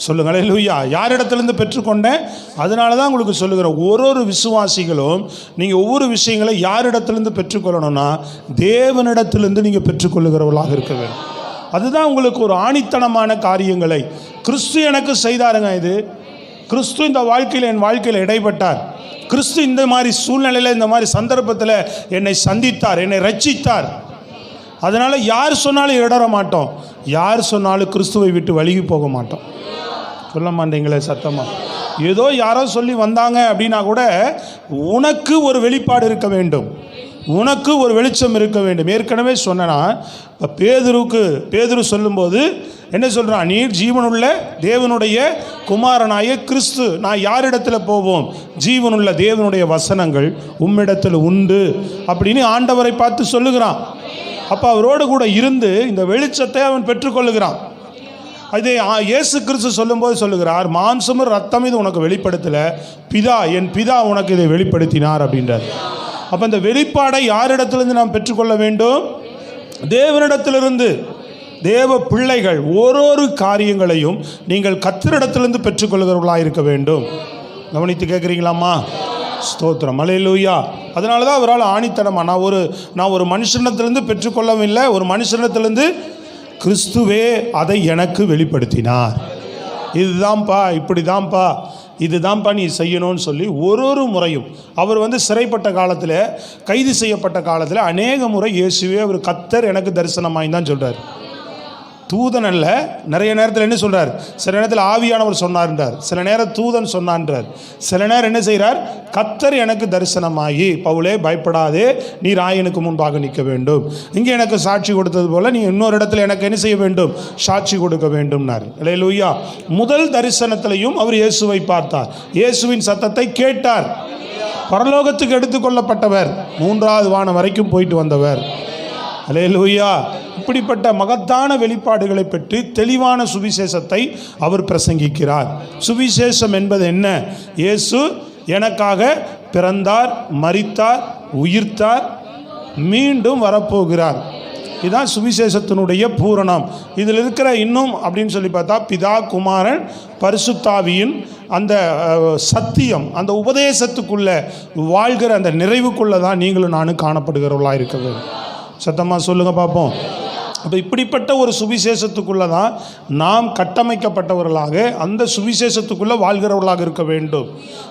சொல்லுங்களே லூயா. யாரிடத்துலேருந்து பெற்றுக்கொண்டேன்? அதனால தான் உங்களுக்கு சொல்லுகிறேன், ஒரு விசுவாசிகளும் நீங்கள் ஒவ்வொரு விஷயங்களை யாரிடத்துலேருந்து பெற்றுக்கொள்ளணும்னா தேவனிடத்திலிருந்து நீங்கள் பெற்றுக்கொள்ளுகிறவர்களாக இருக்க வேண்டும். அதுதான் உங்களுக்கு ஒரு ஆணித்தனமான காரியங்களை கிறிஸ்து எனக்கு செய்தாருங்க. இது கிறிஸ்து இந்த வாழ்க்கையில், என் வாழ்க்கையில் இடைப்பட்டார். கிறிஸ்து இந்த மாதிரி சூழ்நிலையில், இந்த மாதிரி சந்தர்ப்பத்தில் என்னை சந்தித்தார், என்னை ரட்சித்தார். அதனால் யார் சொன்னாலும் இடற மாட்டோம், யார் சொன்னாலும் கிறிஸ்துவை விட்டு வழுகி போக மாட்டோம். சொல்ல மாட்டீங்களே சத்தமாக. ஏதோ யாரோ சொல்லி வந்தாங்க அப்படின்னா கூட உனக்கு ஒரு வெளிப்பாடு இருக்க வேண்டும், உனக்கு ஒரு வெளிச்சம் இருக்க வேண்டும். ஏற்கனவே சொன்னா, இப்போ பேதுரு சொல்லும்போது என்ன சொல்கிறான்? நீர் ஜீவனுள்ள தேவனுடைய குமாரனாய கிறிஸ்து. நான் யாரிடத்தில் போவோம்? ஜீவனுள்ள தேவனுடைய வசனங்கள் உம்மிடத்தில் உண்டு அப்படின்னு ஆண்டவரை பார்த்து சொல்லுகிறான். அப்போ அவரோடு கூட இருந்து இந்த வெளிச்சத்தை அவன் பெற்றுக்கொள்ளுகிறான். அதே இயேசு கிறிஸ்து சொல்லும்போது சொல்லுகிறார், மாம்சமும் ரத்தம் இது உனக்கு வெளிப்படுத்தலை, என் பிதா உனக்கு இதை வெளிப்படுத்தினார் அப்படின்றார். அப்போ இந்த வெளிப்பாடை யாரிடத்திலிருந்து நாம் பெற்றுக்கொள்ள வேண்டும்? தேவனிடத்திலிருந்து. தேவ பிள்ளைகள் ஒரு காரியங்களையும் நீங்கள் கர்த்தரிடத்திலிருந்து பெற்றுக்கொள்கிறவர்களாக இருக்க வேண்டும். கவனித்து கேட்குறீங்களாம்மா? ஸ்தோத்திரம், அல்லேலூயா. அதனால தான் அவரால் ஆணித்தனமா நான் ஒரு மனுஷனிடத்திலிருந்து பெற்றுக்கொள்ளவில்லை, ஒரு மனுஷனிடத்திலிருந்து கிறிஸ்துவே அதை எனக்கு வெளிப்படுத்தினார். இதுதான்ப்பா, இப்படி தான்ப்பா, இதுதான்ப்பா நீ செய்யணும்னு சொல்லி ஒரு முறையும் அவர் சிறைப்பட்ட காலத்தில், கைது செய்யப்பட்ட காலத்தில் அநேக முறை இயேசுவே அவர் கர்த்தர் எனக்கு தரிசனமாய் தான் சொல்கிறார். தூதன் அல்ல. நிறைய நேரத்தில் என்ன சொல்கிறார்? சில நேரத்தில் ஆவியானவர் சொன்னார்ன்றார், சில நேரம் தூதன் சொன்னான்றார், சில நேரம் என்ன செய்கிறார்? கர்த்தர் எனக்கு தரிசனமாகி, பவுலே பயப்படாதே, நீ ராயனுக்கு முன்பாக நிற்க வேண்டும், இங்கே எனக்கு சாட்சி கொடுத்தது போல் நீ இன்னொரு இடத்துல எனக்கு என்ன செய்ய வேண்டும்? சாட்சி கொடுக்க வேண்டும்னார். அல்லேலூயா. முதல் தரிசனத்திலையும் அவர் இயேசுவை பார்த்தார், இயேசுவின் சத்தத்தை கேட்டார். பரலோகத்துக்கு எடுத்துக்கொள்ளப்பட்டவர், 3வது வானம் வரைக்கும் போயிட்டு வந்தவர். அல்லேலூயா. இப்படிப்பட்ட மகத்தான வெளிப்பாடுகளை பெற்று தெளிவான சுவிசேஷத்தை அவர் பிரசங்கிக்கிறார். சுவிசேஷம் என்பது என்ன? இயேசு எனக்காக பிறந்தார், மரித்தார், உயிர்த்தார், மீண்டும் வரப்போகிறார். இதுதான் சுவிசேஷத்தினுடைய பூரணம். இதில் இருக்கிற இன்னும் அப்படின்னு சொல்லி பார்த்தா, பிதா, குமாரன், பரிசுத்தாவியின் அந்த சத்தியம், அந்த உபதேசத்துக்குள்ளே வாழ்கிற அந்த நிறைவுக்குள்ளே தான் நீங்களும் நானும் காணப்படுகிறவர்களாக இருக்க வேண்டும். சத்தமாக சொல்லுங்கள் பார்ப்போம். அப்போ இப்படிப்பட்ட ஒரு சுவிசேஷத்துக்குள்ளே தான் நாம் கட்டமைக்கப்பட்டவர்களாக அந்த சுவிசேஷத்துக்குள்ளே வாழ்கிறவர்களாக இருக்க வேண்டும்.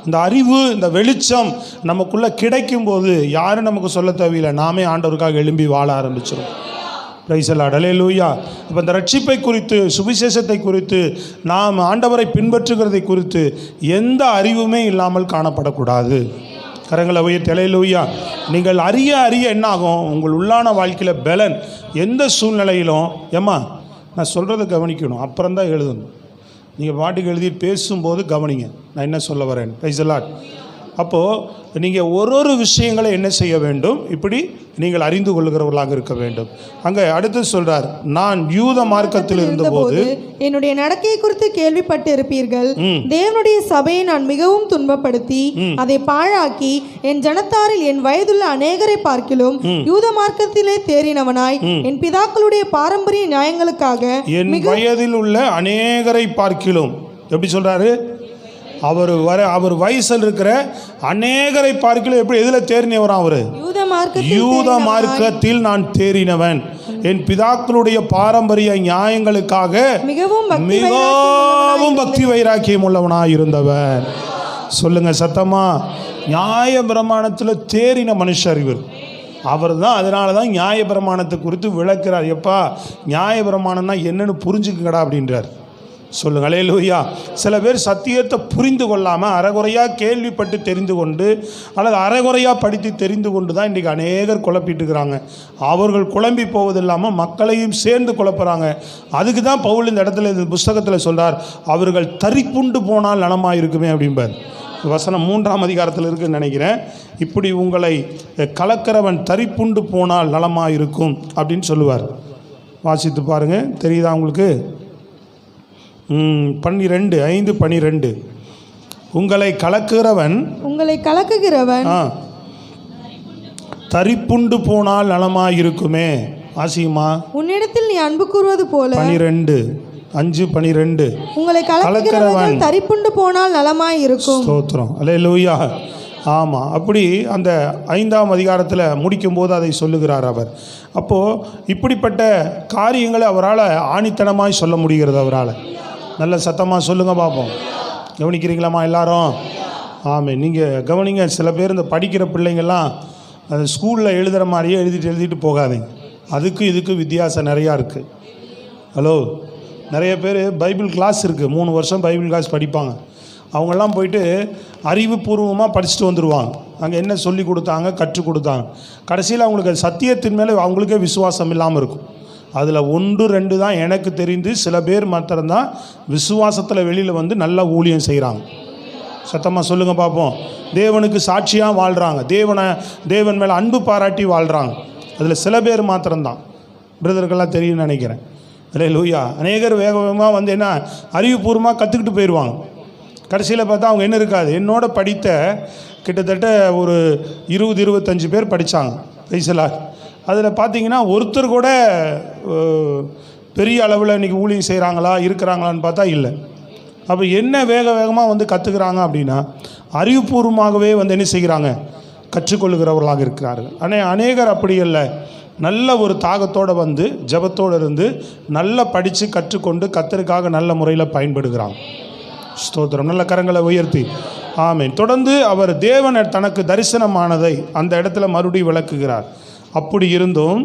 இந்த அறிவு, இந்த வெளிச்சம் நமக்குள்ளே கிடைக்கும்போது யாரும் நமக்கு சொல்ல தேவையில்லை, நாமே ஆண்டவருக்காக எழும்பி வாழ ஆரம்பிச்சிடும். பிரைஸ் தி லார்ட், அல்லேலூயா. இப்போ இந்த ரட்சிப்பை குறித்து, சுவிசேஷத்தை குறித்து, நாம் ஆண்டவரை பின்பற்றுகிறதை குறித்து எந்த அறிவுமே இல்லாமல் காணப்படக்கூடாது. கரங்களை உயர்த்தி அல்லேலூயா. நீங்கள் அறிய அறிய என்ன ஆகும், உங்கள் உள்ளான வாழ்க்கையில் பலன் எந்த சூழ்நிலையிலும், ஏம்மா நான் சொல்கிறத கவனிக்கணும், அப்புறம் தான் எழுதணும். நீங்கள் பாட்டுக்கு எழுதி பேசும்போது கவனிங்க நான் என்ன சொல்ல வரேன். Price the Lord. அப்போது நீங்கள் ஒரு விஷயங்களை என்ன செய்ய வேண்டும், இப்படி நீங்கள் அறிந்து கொள்ளுகிறவர்களாக இருக்க வேண்டும். அங்கே அடுத்து சொல்கிறார், நான் யூத மார்க்கத்தில் இருந்தபோது என்னுடைய நடக்கையை குறித்து கேள்விப்பட்டு இருப்பீர்கள். தேவனுடைய சபையை நான் மிகவும் துன்பப்படுத்தி அதை பாழாக்கி என் ஜனத்தாரில் என் வயதுள்ள அநேகரை பார்க்கிலும் யூத மார்க்கத்திலே தேறினவனாய் என் பிதாக்களுடைய பாரம்பரிய நியாயங்களுக்காக என் வயதில் உள்ள அநேகரை பார்க்கிலும், எப்படி சொல்கிறாரு, அவர் வயசில் இருக்கிற அநேகரை பார்க்கல எப்படி எதில் தேறினவரான் அவர், யூத மார்க்கத்தில் நான் தேறினவன், என் பிதாக்களுடைய பாரம்பரிய நியாயங்களுக்காக மிகவும் பக்தி வைராக்கியம் உள்ளவனாக இருந்தவன். சொல்லுங்க சத்தமா. நியாய பிரமாணத்தில் தேறின மனுஷர் இவர். அவர் தான், அதனால தான் நியாய பிரமாணத்தை குறித்து விளக்குறார். எப்பா நியாய பிரமாணம்னா என்னன்னு புரிஞ்சுக்கங்கடா அப்படின்றார். சொல்லுங்க அல்லேலூயா. சில பேர் சத்தியத்தை புரிந்து கொள்ளாமல் அரைகுறையாக கேள்விப்பட்டு தெரிந்து கொண்டு அல்லது அரைகுறையாக படித்து தெரிந்து கொண்டு தான் இன்றைக்கி அநேகர் குழப்பிட்டு இருக்கிறாங்க. அவர்கள் குழம்பி போவது இல்லாமல் மக்களையும் சேர்ந்து குழப்புறாங்க. அதுக்கு தான் பவுல் இந்த இடத்துல, இந்த புஸ்தகத்தில் சொல்கிறார், அவர்கள் தரிப்புண்டு போனால் நலமாக இருக்குமே அப்படிம்பார். வசனம் 3ஆம் அதிகாரத்தில் இருக்குன்னு நினைக்கிறேன். இப்படி உங்களை கலக்கிறவன் தரிப்புண்டு போனால் நலமாக இருக்கும் அப்படின்னு சொல்லுவார். வாசித்து பாருங்கள், தெரியுதா உங்களுக்கு? 5:12 உங்களை கலக்குகிறவன் தரிப்புண்டு போனால் நலமாயிருக்குமே. ஆசியுமா, உன்னிடத்தில் நீ அன்பு கூறுவது போல. 5:12 உங்களை கலக்குகிறவன் தரிப்புண்டு போனால் நலமாயிருக்கும். ஸ்தோத்திரம், அல்லேலூயா. ஆமாம், அப்படி அந்த 5ஆம் அதிகாரத்தில் முடிக்கும்போது அதை சொல்லுகிறார் அவர். அப்போது இப்படிப்பட்ட காரியங்களை அவரால் ஆணித்தனமாய் சொல்ல முடிகிறது. அவரால் நல்ல சத்தமாக சொல்லுங்கள் பார்ப்போம். கவனிக்கிறீங்களாம்மா எல்லாரும்? ஆமாம், நீங்கள் கவனிங்க. சில பேர் இந்த படிக்கிற பிள்ளைங்கள்லாம் அந்த ஸ்கூலில் எழுதுகிற மாதிரியே எழுதிட்டு போகாதீங்க. அதுக்கு இதுக்கு வித்தியாசம் நிறையா இருக்குது. ஹலோ, நிறைய பேர் பைபிள் கிளாஸ் இருக்குது, 3 வருஷம் பைபிள் கிளாஸ் படிப்பாங்க. அவங்கெல்லாம் போயிட்டு அறிவுபூர்வமாக படிச்சுட்டு வந்துடுவாங்க. அங்கே என்ன சொல்லி கொடுத்தாங்க, கற்றுக் கொடுத்தாங்க. கடைசியில் அவங்களுக்கு சத்தியத்தின் மேலே அவங்களுக்கே விசுவாசம் இல்லாமல் இருக்கும். அதில் 1-2 தான் எனக்கு தெரிந்து சில பேர் மாத்திரம்தான் விசுவாசத்தில் வெளியில் வந்து நல்லா ஊழியம் செய்கிறாங்க. சத்தமாக சொல்லுங்கள் பார்ப்போம். தேவனுக்கு சாட்சியாக வாழ்கிறாங்க, தேவன் மேலே அன்பு பாராட்டி வாழ்கிறாங்க. அதில் சில பேர் மாத்திரம்தான். பிரதர்கள்லாம் தெரியும்னு நினைக்கிறேன். அல்லேலூயா. அநேகர் வேக வேகமாக வந்து என்ன அறிவுபூர்வமாக கற்றுக்கிட்டு போயிடுவாங்க. கடைசியில் பார்த்தா அவங்க என்ன இருக்காது. என்னோட படித்த கிட்டத்தட்ட ஒரு 20-25 பேர் படித்தாங்க. பிரைஸ். அதில் பார்த்தீங்கன்னா ஒருத்தர் கூட பெரிய அளவில் இன்றைக்கி ஊழியம் செய்கிறாங்களா இருக்கிறாங்களான்னு பார்த்தா இல்லை. அப்போ என்ன வேகமாக வந்து கற்றுக்கிறாங்க அப்படின்னா அறிவுபூர்வமாகவே வந்து என்ன செய்கிறாங்க, கற்றுக்கொள்ளுகிறவர்களாக இருக்கிறார்கள். ஆனால் அநேகர் அப்படி இல்லை. நல்ல ஒரு தாகத்தோடு வந்து ஜபத்தோடு இருந்து நல்லா படித்து கற்றுக்கொண்டு கர்த்தருக்காக நல்ல முறையில் பயன்படுகிறாங்க. ஸ்தோத்திரம். நல்ல கரங்களை உயர்த்தி ஆமென். தொடர்ந்து அவர் தேவன் தனக்கு தரிசனமானதை அந்த இடத்துல மறுபடியும் விளக்குகிறார். அப்படி இருந்தும்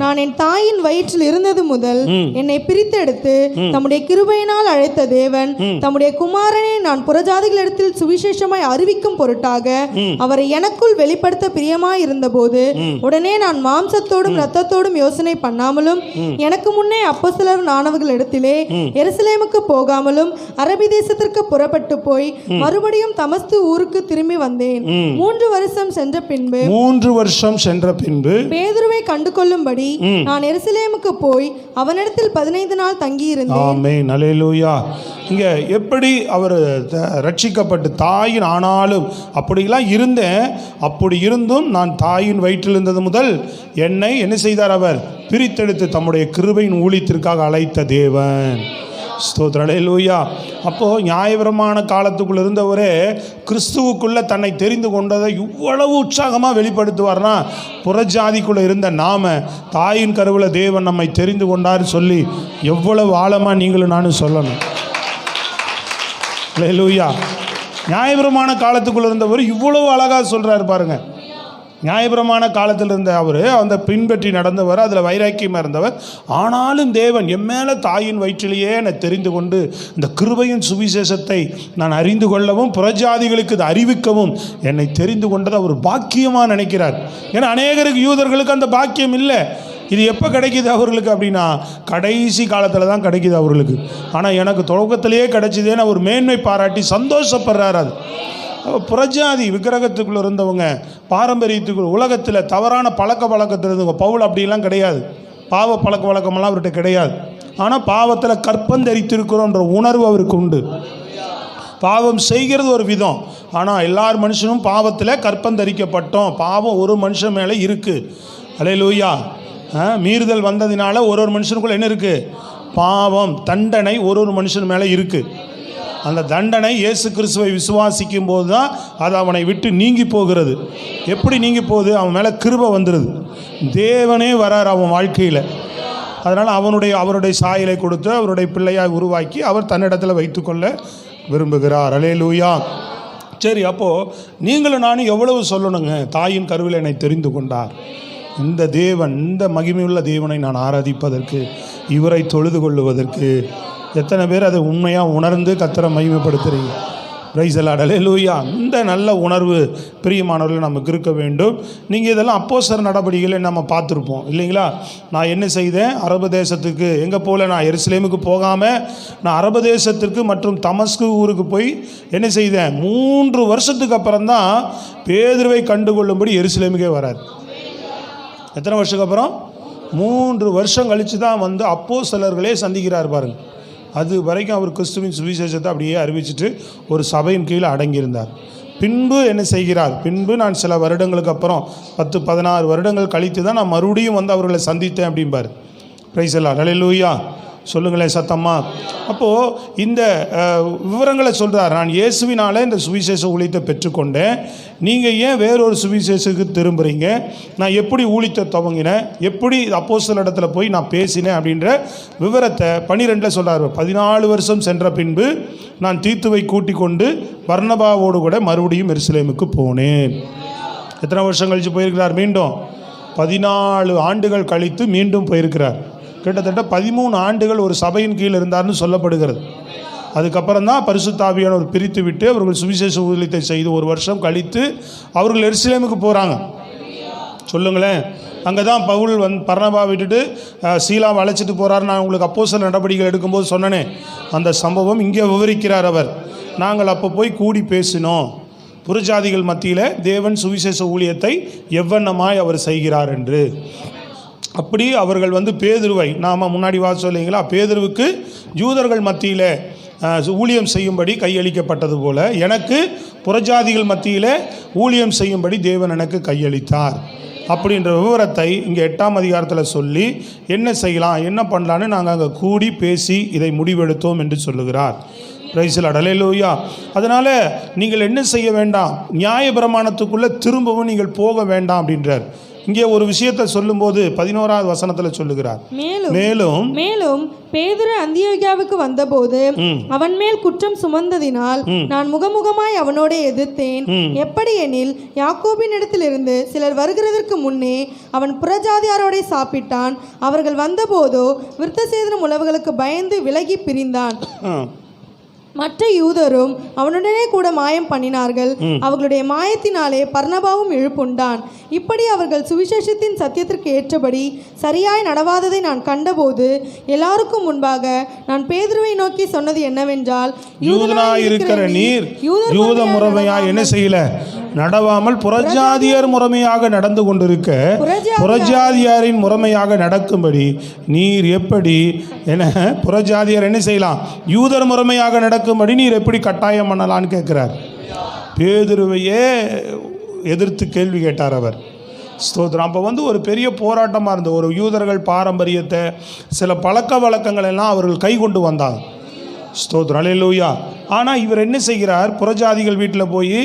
நான் என் தாயின் வயிற்றில் இருந்தது முதல் என்னை பிரித்தெடுத்து தம்முடைய கிருபையினால் அழைத்த தேவன் தம்முடைய குமாரனை நான் புறஜாதிகளிடத்தில் சுவிசேஷமாய் அறிவிக்கும் பொருட்டாக அவரை எனக்குள் வெளிப்படுத்த பிரியமாய் இருந்தபோது உடனே நான் மாம்சத்தோடும் இரத்தத்தோடும் யோசனை பண்ணாமலும் எனக்கு முன்னே அப்போஸ்தலர் ஆனவர்களிடத்திலே எருசலேமுக்கு போகாமலும் அரபி தேசத்திற்கு புறப்பட்டு போய் மறுபடியும் தமஸ்கு ஊருக்கு திரும்பி வந்தேன். 3 வருஷம் சென்ற பின்பு பேதுருவை கண்டு கொள்ளும்படி நான் எருசலேமுக்கு போய் அவனிடத்தில் 15 நாள் தங்கி இருந்தேன். ஆமென். அல்லேலூயா. இங்க எப்படி அவர் ரட்சிக்கப்பட்டு தாயின் ஆனாலும் அப்படிலாம் இருந்தேன், அப்படி இருந்தும் நான் தாயின் வயிற்றில் இருந்தது முதல் என்னை என்ன செய்தார், அவர் பிரித்தெடுத்து தம்முடைய கிருபையின் ஊழியத்திற்காக அழைத்த தேவன். ஸ்தோத்திரம். அல்லேலூயா. அப்போது நியாயபிரமாண காலத்துக்குள்ளே இருந்தவரே கிறிஸ்துவுக்குள்ளே தன்னை தெரிந்து கொண்டதை இவ்வளவு உற்சாகமாக வெளிப்படுத்துவார்னா, புறஜாதிக்குள்ளே இருந்த நாம தாயின் கருவில் தேவன் நம்மை தெரிந்து கொண்டார் சொல்லி எவ்வளவு ஆழமாக நீங்களும் நானும் சொல்லணும். அல்லேலூயா. நியாயபிரமாண காலத்துக்குள்ளே இருந்தவர் இவ்வளவு அழகாக சொல்கிறார் பாருங்கள். நியாயபிரமாண காலத்தில் இருந்த அவர் அந்த பின்பற்றி நடந்தவர், அதில் வைராக்கியமாக இருந்தவர். ஆனாலும் தேவன் என் மேலே தாயின் வயிற்றிலேயே என்னை தெரிந்து கொண்டு இந்த கிருபையின் சுவிசேஷத்தை நான் அறிந்து கொள்ளவும் புறஜாதிகளுக்கு இதை அறிவிக்கவும் என்னை தெரிந்து கொண்டதை அவர் பாக்கியமாக நினைக்கிறார். ஏன்னா அநேகருக்கு யூதர்களுக்கு அந்த பாக்கியம் இல்லை. இது எப்போ கிடைக்கிது அவர்களுக்கு அப்படின்னா, கடைசி காலத்தில் தான் கிடைக்கிது அவர்களுக்கு. ஆனால் எனக்கு தொடக்கத்திலேயே கிடைச்சிதேன்னு அவர் மேன்மை பாராட்டி சந்தோஷப்படுறார். அது புறஜாதி விக்கிரகத்துக்குள்ளே இருந்தவங்க, பாரம்பரியத்துக்குள்ள உலகத்தில் தவறான பழக்கத்தில் இருந்தவங்க. பவுல் அப்படிலாம் கிடையாது, பாவ பழக்க வழக்கமெல்லாம் அவர்கிட்ட கிடையாது. ஆனால் பாவத்தில் கற்பந்தரித்திருக்கிறோன்ற உணர்வு அவருக்கு உண்டு. பாவம் செய்கிறது ஒரு விதம், ஆனால் எல்லார் மனுஷனும் பாவத்தில் கற்பந்தரிக்கப்பட்டோம். பாவம் ஒரு மனுஷன் மேலே இருக்குது. அல்லேலூயா. மீறுதல் வந்ததினால ஒரு மனுஷனுக்குள்ள என்ன இருக்குது? பாவம், தண்டனை ஒரு மனுஷன் மேலே இருக்குது. அந்த தண்டனை இயேசு கிறிஸ்துவை விசுவாசிக்கும் போது தான் அது அவனை விட்டு நீங்கி போகிறது. எப்படி நீங்கி போகுது? அவன் மேலே கிருபை வந்துடுது. தேவனே வரார் அவன் வாழ்க்கையில். அதனால் அவருடைய சாயலை கொடுத்து அவருடைய பிள்ளையாக உருவாக்கி அவர் தன்னிடத்தில் வைத்துக்கொள்ள விரும்புகிறார். அல்லேலூயா. சரி, அப்போது நீங்களும் நானும் எவ்வளவு சொல்லணுங்க? தாயின் கருவில் என்னை தெரிந்து கொண்டார். இந்த தேவன், இந்த மகிமையுள்ள தேவனை நான் ஆராதிப்பதற்கு, இவரை தொழுது கொள்ளுவதற்கு எத்தனை பேர் அதை உண்மையாக உணர்ந்து கர்த்தரை மகிமைப்படுத்துகிறீங்க? Price the lord. அல்லேலூயா. இந்த நல்ல உணர்வு பிரியமானவர்கள் நமக்கு இருக்க வேண்டும். நீங்கள் இதெல்லாம் அப்போஸ்தலர் நடவடிக்கைகளை நம்ம பார்த்துருப்போம் இல்லைங்களா? நான் என்ன செய்தேன்? அரபு தேசத்துக்கு எங்கே போகல, நான் எருசலேமுக்கு போகாமல் நான் அரபு தேசத்திற்கு மற்றும் தமஸ்கு ஊருக்கு போய் என்ன செய்தேன்? 3 வருஷத்துக்கு அப்புறம் தான் பேதுருவை கண்டுகொள்ளும்படி எருசலேமுக்கே வரார். எத்தனை வருஷத்துக்கு அப்புறம்? 3 வருஷம் கழித்து தான் வந்து அப்போஸ்தலர்களே சந்திக்கிறார் பாருங்கள். அது வரைக்கும் அவர் கிறிஸ்துவின் சுவிசேஷத்தை அப்படியே அறிவிச்சிட்டு ஒரு சபையின் கீழே அடங்கியிருந்தார். பின்பு என்ன செய்கிறார்? பின்பு நான் சில வருடங்களுக்கு அப்புறம் 10-16 வருடங்கள் கழித்து தான் நான் மறுபடியும் வந்து அவர்களை சந்தித்தேன் அப்படிம்பார். Praise the lord. அல்லேலூயா. சொல்லுங்களேன் சத்தம்மா. அப்போது இந்த விவரங்களை சொல்கிறார். நான் இயேசுவினாலே இந்த சுவிசேஷ ஊழியத்தை பெற்றுக்கொண்டேன். நீங்கள் ஏன் வேறொரு சுவிசேஷத்துக்கு திரும்புகிறீங்க? நான் எப்படி ஊழியத்தை துவங்கினேன், எப்படி அப்போஸ்தலர் இடத்துல போய் நான் பேசினேன் அப்படின்ற விவரத்தை 12 சொல்கிறார். 14 வருஷம் சென்ற பின்பு நான் தீத்துவை கூட்டிக் கொண்டு பர்னபாவோடு கூட மறுபடியும் எருசலேமுக்கு போனேன். எத்தனை வருஷம் கழித்து போயிருக்கிறார்? மீண்டும் 14 ஆண்டுகள் கழித்து மீண்டும் போயிருக்கிறார். கிட்டத்தட்ட 13 ஆண்டுகள் ஒரு சபையின் கீழ் இருந்தார்னு சொல்லப்படுகிறது. அதுக்கப்புறம் தான் பரிசுத்த ஆவியானவர் பிரித்து விட்டு அவர்கள் சுவிசேஷ ஊழியத்தை செய்து 1 வருஷம் கழித்து அவர்கள் எருசலேமுக்கு போகிறாங்க. சொல்லுங்களேன். அங்கே தான் பவுல் பர்னபா விட்டுட்டு சீலாவை அழைச்சிட்டு போகிறார். நான் உங்களுக்கு அப்போஸ்தலர் நடவடிக்கைகள் எடுக்கும்போது சொன்னனே அந்த சம்பவம் இங்கே விவரிக்கிறார் அவர். நாங்கள் அப்போ போய் கூடி பேசினோம், புறஜாதிகள் மத்தியில் தேவன் சுவிசேஷ ஊழியத்தை எவ்வண்ணமாய் அவர் செய்கிறார் என்று. அப்படி அவர்கள் வந்து பேதுருவை, நாம் முன்னாடி வாசிச்சோம் இல்லைங்களா, பேதுருவுக்கு யூதர்கள் மத்தியில் ஊழியம் செய்யும்படி கையளிக்கப்பட்டது போல எனக்கு புறஜாதிகள் மத்தியில் ஊழியம் செய்யும்படி தேவன் எனக்கு கையளித்தார் அப்படின்ற விவரத்தை இங்கே 8ஆம் அதிகாரத்தில் சொல்லி என்ன செய்யலாம், என்ன பண்ணலான்னு நாங்கள் அங்கே கூடி பேசி இதை முடிவெடுத்தோம் என்று சொல்லுகிறார். Praise the lord. அல்லேலூயா. அதனால் நீங்கள் என்ன செய்ய வேண்டாம்? நியாயப்பிரமாணத்துக்குள்ளே திரும்பவும் நீங்கள் போக வேண்டாம் அப்படின்றார். இங்கே ஒரு விஷயத்தை சொல்லும்போது 11ஆவது வசனத்தில் சொல்லுகிறார், மேலும் பேதுரு அந்தியோகியாவுக்கு வந்தபோது அவன் மேல் குற்றம் சுமந்ததினால் நான் முகமுகமாய் அவனோட எதிர்த்தேன். எப்படி எனில் யாக்கோபின் இடத்திலிருந்து சிலர் வருகிறதற்கு முன்னே அவன் புறஜாதியாரோட சாப்பிட்டான். அவர்கள் வந்தபோதோ விருத்தசேதனம் உழவுகளுக்கு பயந்து விலகி பிரிந்தான். மற்ற யூதரும் அவனுடனே கூட மாயம் பண்ணினார்கள். அவர்களுடைய மாயத்தினாலே பர்னபாவும் இழுப்புண்டான். இப்படி அவர்கள் சுவிசேஷத்தின் சத்தியத்திற்கு ஏற்றபடி சரியாய் நடவாததை நான் கண்டபோது எல்லாருக்கும் முன்பாக நான் பேதுருவை நோக்கி சொன்னது என்னவென்றால், யூதனாய் இருக்கிற நீர் யூத முறைமையாய் என்ன செய்யல நடவாமல் புறஜாதியர் முறைமையாக நடந்து கொண்டிருக்க புறஜாதியாரின் முறைமையாக நடக்கும்படி நீர் எப்படி என்ன புறஜாதியார் என்ன செய்யலாம், யூதர் முறைமையாக நடக்கும்படி நீர் எப்படி கட்டாயம் பண்ணலான்னு கேட்கிறார். பேதுருவையே எதிர்த்து கேள்வி கேட்டார் அவர். ஸ்தோத்திரம். அப்போ வந்து ஒரு பெரிய போராட்டமாக இருந்தது. ஒரு யூதர்கள் பாரம்பரியத்தை சில பழக்க வழக்கங்கள் எல்லாம் அவர்கள் கை கொண்டு வந்தாங்க. ஸ்தோத்திரம், அல்லேலூயா. ஆனால் இவர் என்ன செய்கிறார்? புறஜாதிகள் வீட்டில் போய்